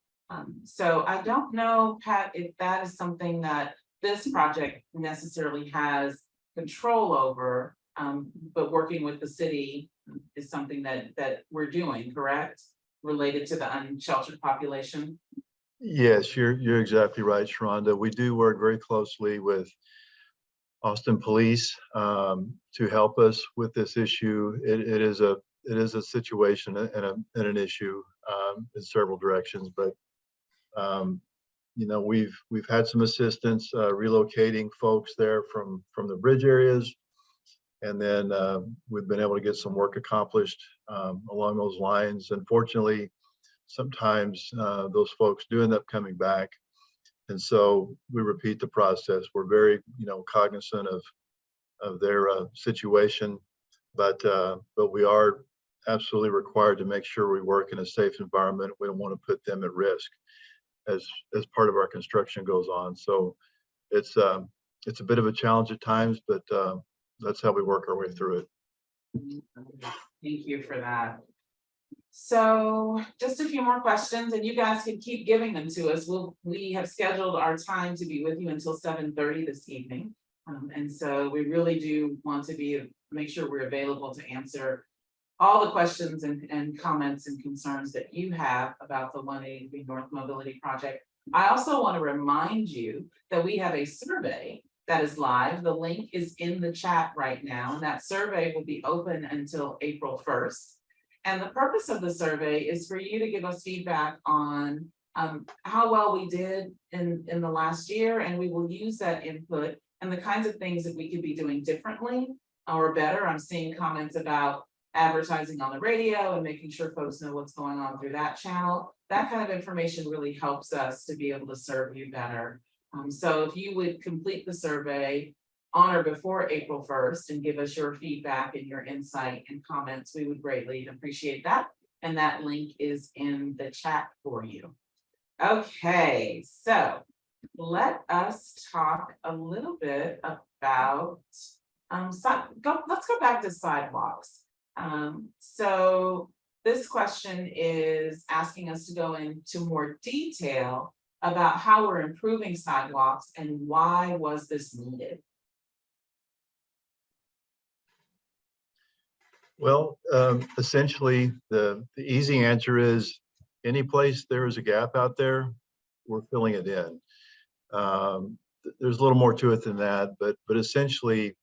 So I don't know, Pat, if that is something that this project necessarily has control over, but working with the city is something that we're doing, correct? Related to the unsheltered population? Yes, you're exactly right, Sharonda. We do work very closely with Austin Police to help us with this issue. It is a situation and an issue in several directions, but you know, we've had some assistance relocating folks there from the bridge areas, and then we've been able to get some work accomplished along those lines. Unfortunately, sometimes those folks do end up coming back, and so we repeat the process. We're very, you know, cognizant of their situation, but we are absolutely required to make sure we work in a safe environment. We don't want to put them at risk as part of our construction goes on. So it's a bit of a challenge at times, but that's how we work our way through it. Thank you for that. So just a few more questions, and you guys can keep giving them to us. We have scheduled our time to be with you until 7:30 this evening. And so we really do want to make sure we're available to answer all the questions and comments and concerns that you have about the 183 North Mobility Project. I also want to remind you that we have a survey that is live. The link is in the chat right now, and that survey will be open until April 1st. And the purpose of the survey is for you to give us feedback on how well we did in the last year, and we will use that input and the kinds of things that we could be doing differently or better. I'm seeing comments about advertising on the radio and making sure folks know what's going on through that channel. That kind of information really helps us to be able to serve you better. So if you would complete the survey on or before April 1st and give us your feedback and your insight and comments, we would greatly appreciate that. And that link is in the chat for you. Okay, so let us talk a little bit about, let's go back to sidewalks. So this question is asking us to go into more detail about how we're improving sidewalks and why was this needed? Well, essentially, the easy answer is any place there is a gap out there, we're filling it in. There's a little more to it than that, but essentially,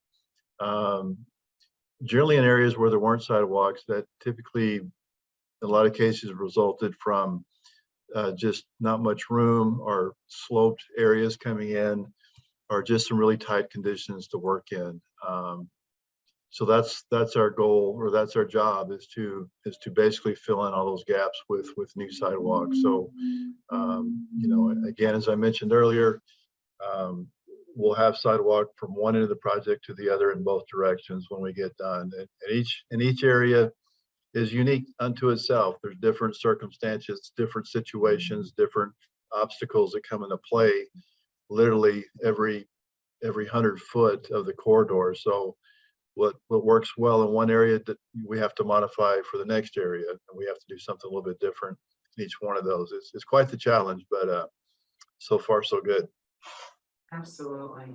generally in areas where there weren't sidewalks, that typically, in a lot of cases, resulted from just not much room or sloped areas coming in, or just some really tight conditions to work in. So that's our goal, or that's our job, is to basically fill in all those gaps with new sidewalks. So you know, again, as I mentioned earlier, we'll have sidewalk from one end of the project to the other in both directions when we get done. And each area is unique unto itself. There's different circumstances, different situations, different obstacles that come into play literally every 100 foot of the corridor. So what works well in one area that we have to modify for the next area, and we have to do something a little bit different in each one of those. It's quite the challenge, but so far so good. Absolutely.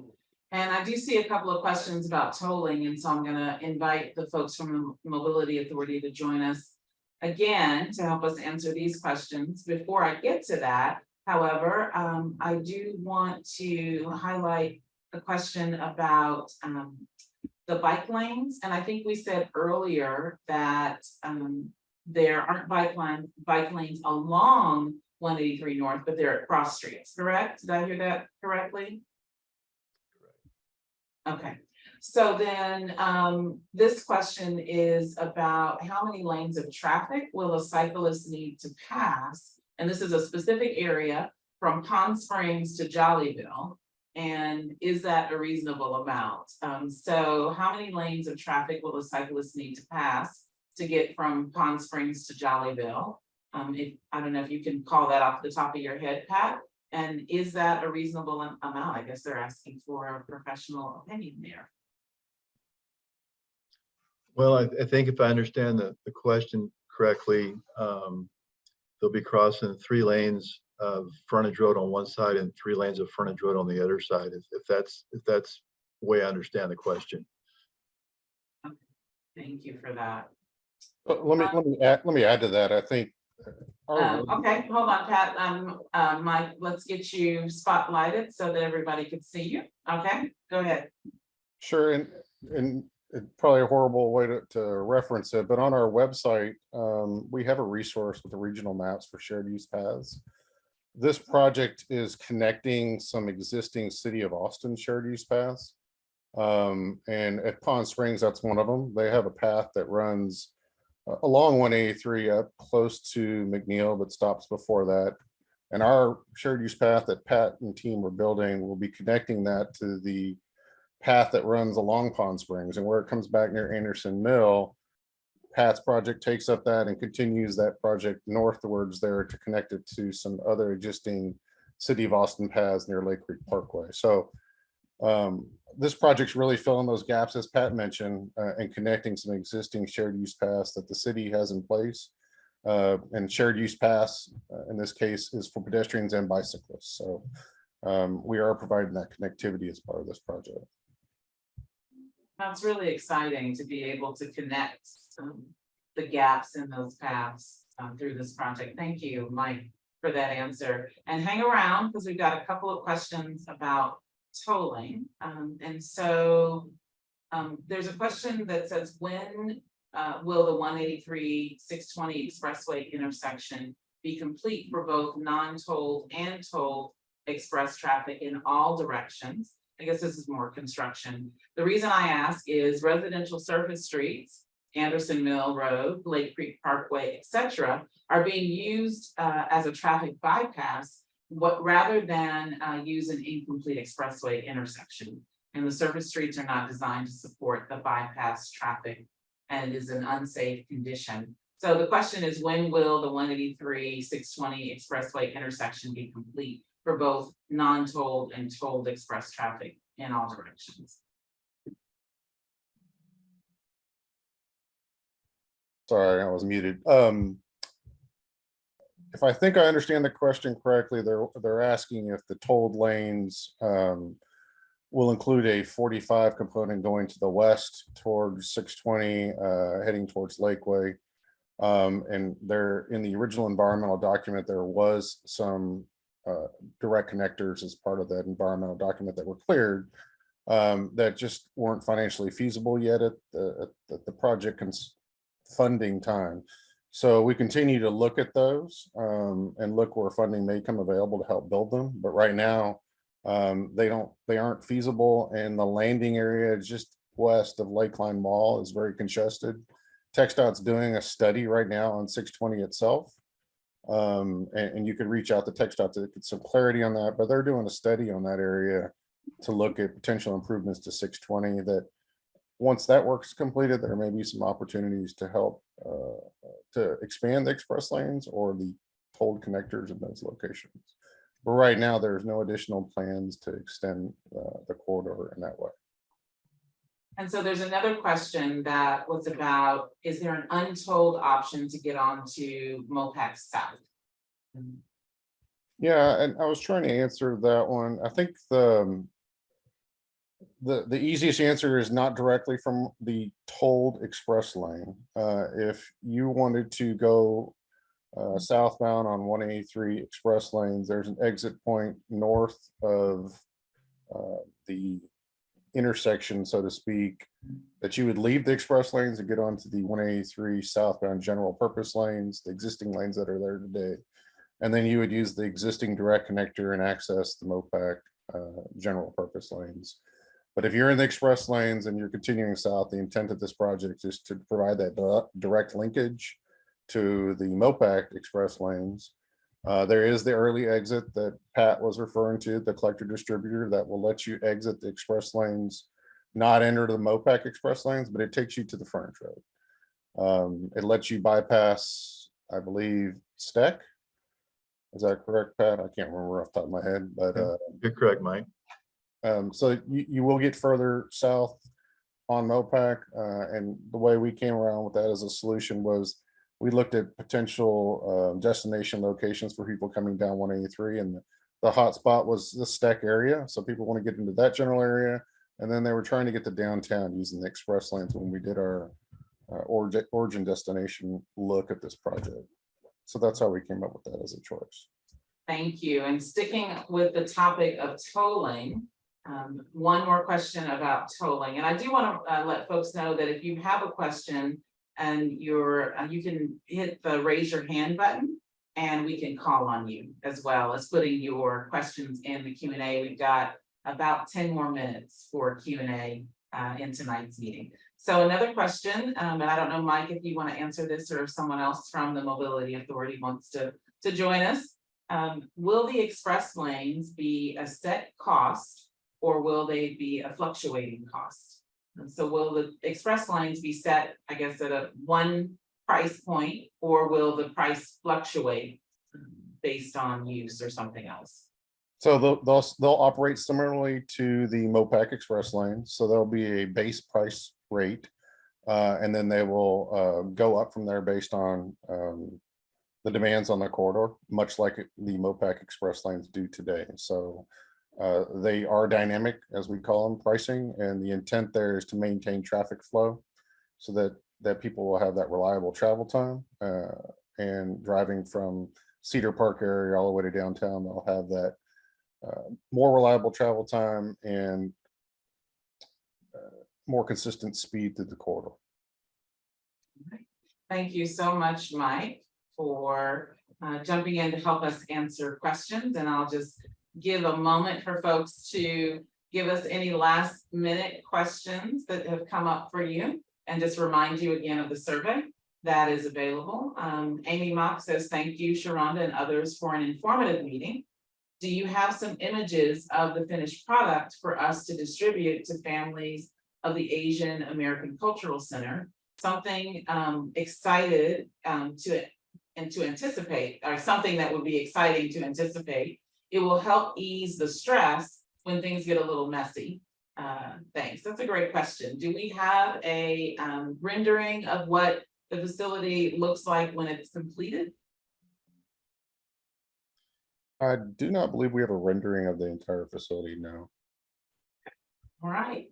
And I do see a couple of questions about tolling, and so I'm going to invite the folks from the Mobility Authority to join us again to help us answer these questions. Before I get to that, however, I do want to highlight the question about the bike lanes. And I think we said earlier that there aren't bike lanes along 183 North, but they're at cross streets, correct? Did I hear that correctly? Okay, so then this question is about how many lanes of traffic will a cyclist need to pass? And this is a specific area from Pond Springs to Jollyville. And is that a reasonable amount? So how many lanes of traffic will a cyclist need to pass to get from Pond Springs to Jollyville? I don't know if you can call that off the top of your head, Pat. And is that a reasonable amount? I guess they're asking for a professional opinion there. Well, I think if I understand the question correctly, they'll be crossing 3 lanes of frontage road on one side and 3 lanes of frontage road on the other side, if that's the way I understand the question. Thank you for that. Let me add to that. I think Okay, hold on, Pat. Mike, let's get you spotlighted so that everybody can see you. Okay, go ahead. sure, and it's probably a horrible way to reference it, but on our website, we have a resource with the regional maps for shared use paths. This project is connecting some existing City of Austin shared use paths. And at Pond Springs, that's one of them. They have a path that runs along 183 up close to McNeil, but stops before that. And our shared use path that Pat and team are building will be connecting that to the path that runs along Pond Springs, and where it comes back near Anderson Mill, Pat's project takes up that and continues that project northwards there to connect it to some other existing City of Austin paths near Lake Creek Parkway. So this project's really filling those gaps, as Pat mentioned, and connecting some existing shared use paths that the city has in place. And shared use paths, in this case, is for pedestrians and bicyclists. So we are providing that connectivity as part of this project. That's really exciting to be able to connect the gaps in those paths through this project. Thank you, Mike, for that answer. And hang around because we've got a couple of questions about tolling. And so there's a question that says, when will the 183/620 expressway intersection be complete for both non-tolled and tolled express traffic in all directions? I guess this is more construction. The reason I ask is residential surface streets, Anderson Mill Road, Lake Creek Parkway, etc., are being used as a traffic bypass, rather than use an incomplete expressway intersection. And the surface streets are not designed to support the bypass traffic and is an unsafe condition. So the question is, when will the 183/620 expressway intersection be complete for both non-tolled and tolled express traffic in all directions? Sorry, I was muted. If I think I understand the question correctly, they're asking if the tolled lanes will include a 45 component going to the west towards 620, heading towards Lakeway. And there, in the original environmental document, there was some direct connectors as part of that environmental document that were cleared, that just weren't financially feasible yet at the project funding time. So we continue to look at those and look where funding may come available to help build them. But right now, they aren't feasible, and the landing area just west of Lakeline Mall is very congested. TxDOT's doing a study right now on 620 itself. And you could reach out to TxDOT to get some clarity on that, but they're doing a study on that area to look at potential improvements to 620, that once that work's completed, there may be some opportunities to help to expand the express lanes or the tolled connectors in those locations. But right now, there's no additional plans to extend the corridor in that way. And so there's another question that was about, is there an untolled option to get onto Mopac South? Yeah, and I was trying to answer that one. I think the easiest answer is not directly from the tolled express lane. If you wanted to go southbound on 183 express lanes, there's an exit point north of the intersection, so to speak, that you would leave the express lanes and get onto the 183 southbound general purpose lanes, the existing lanes that are there today. And then you would use the existing direct connector and access the Mopac general purpose lanes. But if you're in the express lanes and you're continuing south, the intent of this project is to provide that direct linkage to the Mopac express lanes. There is the early exit that Pat was referring to, the collector distributor, that will let you exit the express lanes, not enter the Mopac express lanes, but it takes you to the frontage road. It lets you bypass, I believe, Steck. Is that correct, Pat? I can't remember off the top of my head, but you're correct, Mike. so you will get further south on MOPAC, and the way we came around with that as a solution was we looked at potential destination locations for people coming down 183, and the hot spot was the Steck area. So people want to get into that general area, and then they were trying to get to downtown using the express lanes when we did our origin destination look at this project. So that's how we came up with that as a choice. Thank you. And sticking with the topic of tolling, one more question about tolling. And I do want to let folks know that if you have a question and you can hit the raise your hand button and we can call on you, as well as putting your questions in the Q&A. We've got about 10 more minutes for Q&A in tonight's meeting. So another question, and I don't know, Mike, if you want to answer this or if someone else from the Mobility Authority wants to join us. Will the express lanes be a set cost or will they be a fluctuating cost? And so will the express lanes be set, I guess, at a one price point, or will the price fluctuate based on use or something else? So they'll operate similarly to the MOPAC express lane. So there'll be a base price rate, and then they will go up from there based on the demands on the corridor, much like the MOPAC express lanes do today. So they are dynamic, as we call them, pricing, and the intent there is to maintain traffic flow so that people will have that reliable travel time, and driving from Cedar Park area all the way to downtown, they'll have that more reliable travel time and more consistent speed through the corridor. Thank you so much, Mike, for jumping in to help us answer questions. And I'll just give a moment for folks to give us any last minute questions that have come up for you, and just remind you again of the survey that is available. Amy Mock says, thank you, Sharonda and others, for an informative meeting. Do you have some images of the finished product for us to distribute to families of the Asian American Cultural Center? Something excited to anticipate, or something that would be exciting to anticipate. It will help ease the stress when things get a little messy. Thanks. That's a great question. Do we have a rendering of what the facility looks like when it's completed? I do not believe we have a rendering of the entire facility now. All right.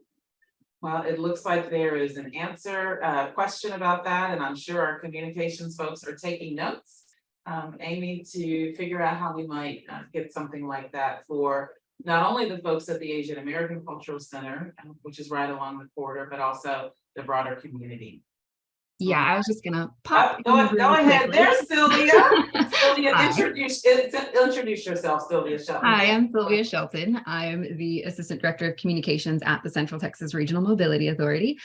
Well, it looks like there is an question about that, and I'm sure our communications folks are taking notes, Amy, to figure out how we might get something like that for not only the folks at the Asian American Cultural Center, which is right along the corridor, but also the broader community. Yeah, I was just gonna pop. Go ahead. There's Sylvia. Sylvia, Hi. introduce yourself, Sylvia Shelton. Hi, I'm Sylvia Shelton. I'm the Assistant Director of Communications at the Central Texas Regional Mobility Authority.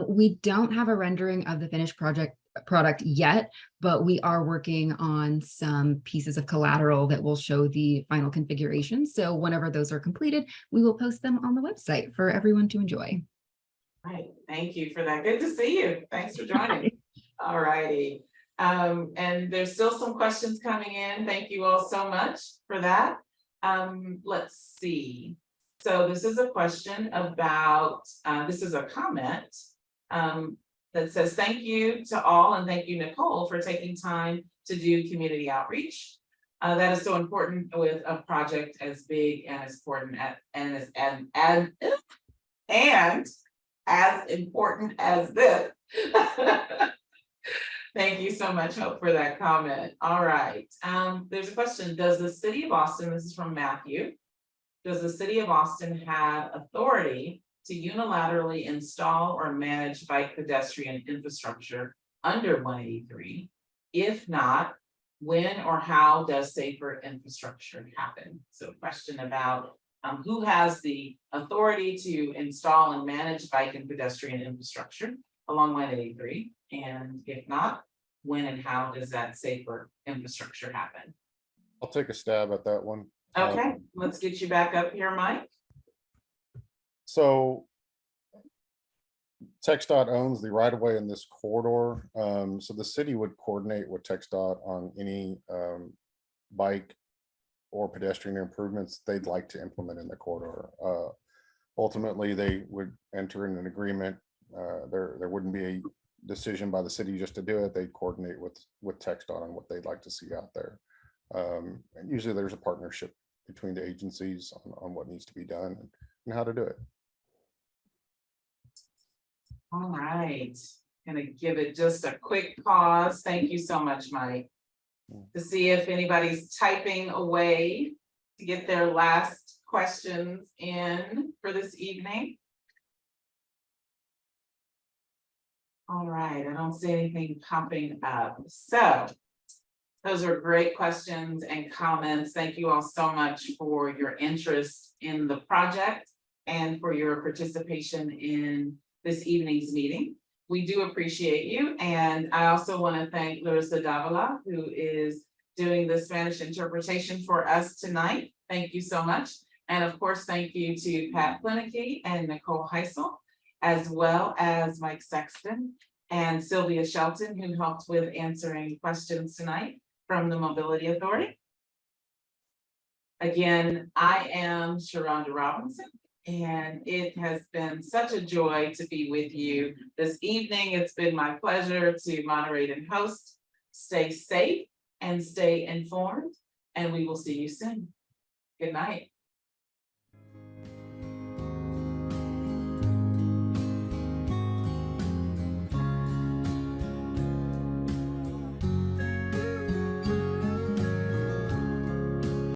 We don't have a rendering of the finished product yet, but we are working on some pieces of collateral that will show the final configuration. So whenever those are completed, we will post them on the website for everyone to enjoy. Right, thank you for that. Good to see you. Thanks for joining. All righty. And there's still some questions coming in. Thank you all so much for that. Let's see. So this is a question about, this is a comment that says, thank you to all, and thank you, Nicole, for taking time to do community outreach. That is so important with a project as big and as important and as important as this. Thank you so much, Hope, for that comment. All right. There's a question. Does the city of Austin, this is from Matthew, does the city of Austin have authority to unilaterally install or manage bike pedestrian infrastructure under 183? If not, when or how does safer infrastructure happen? So a question about who has the authority to install and manage bike and pedestrian infrastructure along 183? And if not, when and how does that safer infrastructure happen? I'll take a stab at that one. Okay, let's get you back up here, Mike. So TxDOT owns the right of way in this corridor. So the city would coordinate with TxDOT on any bike or pedestrian improvements they'd like to implement in the corridor. Ultimately, they would enter in an agreement There wouldn't be a decision by the city just to do it. They coordinate with TxDOT on what they'd like to see out there. And usually there's a partnership between the agencies on what needs to be done and how to do it. All right, gonna give it just a quick pause. Thank you so much, Mike. To see if anybody's typing away to get their last questions in for this evening. All right, I don't see anything popping up. So those are great questions and comments. Thank you all so much for your interest in the project and for your participation in this evening's meeting. We do appreciate you. And I also want to thank Larissa Davila, who is doing the Spanish interpretation for us tonight. Thank you so much. And of course, thank you to Pat Plinicky and Nicole Heisel, as well as Mike Sexton and Sylvia Shelton, who helped with answering questions tonight from the Mobility Authority. Again, I am Sharonda Robinson, and it has been such a joy to be with you this evening. It's been my pleasure to moderate and host. Stay safe and stay informed, and we will see you soon. Good night.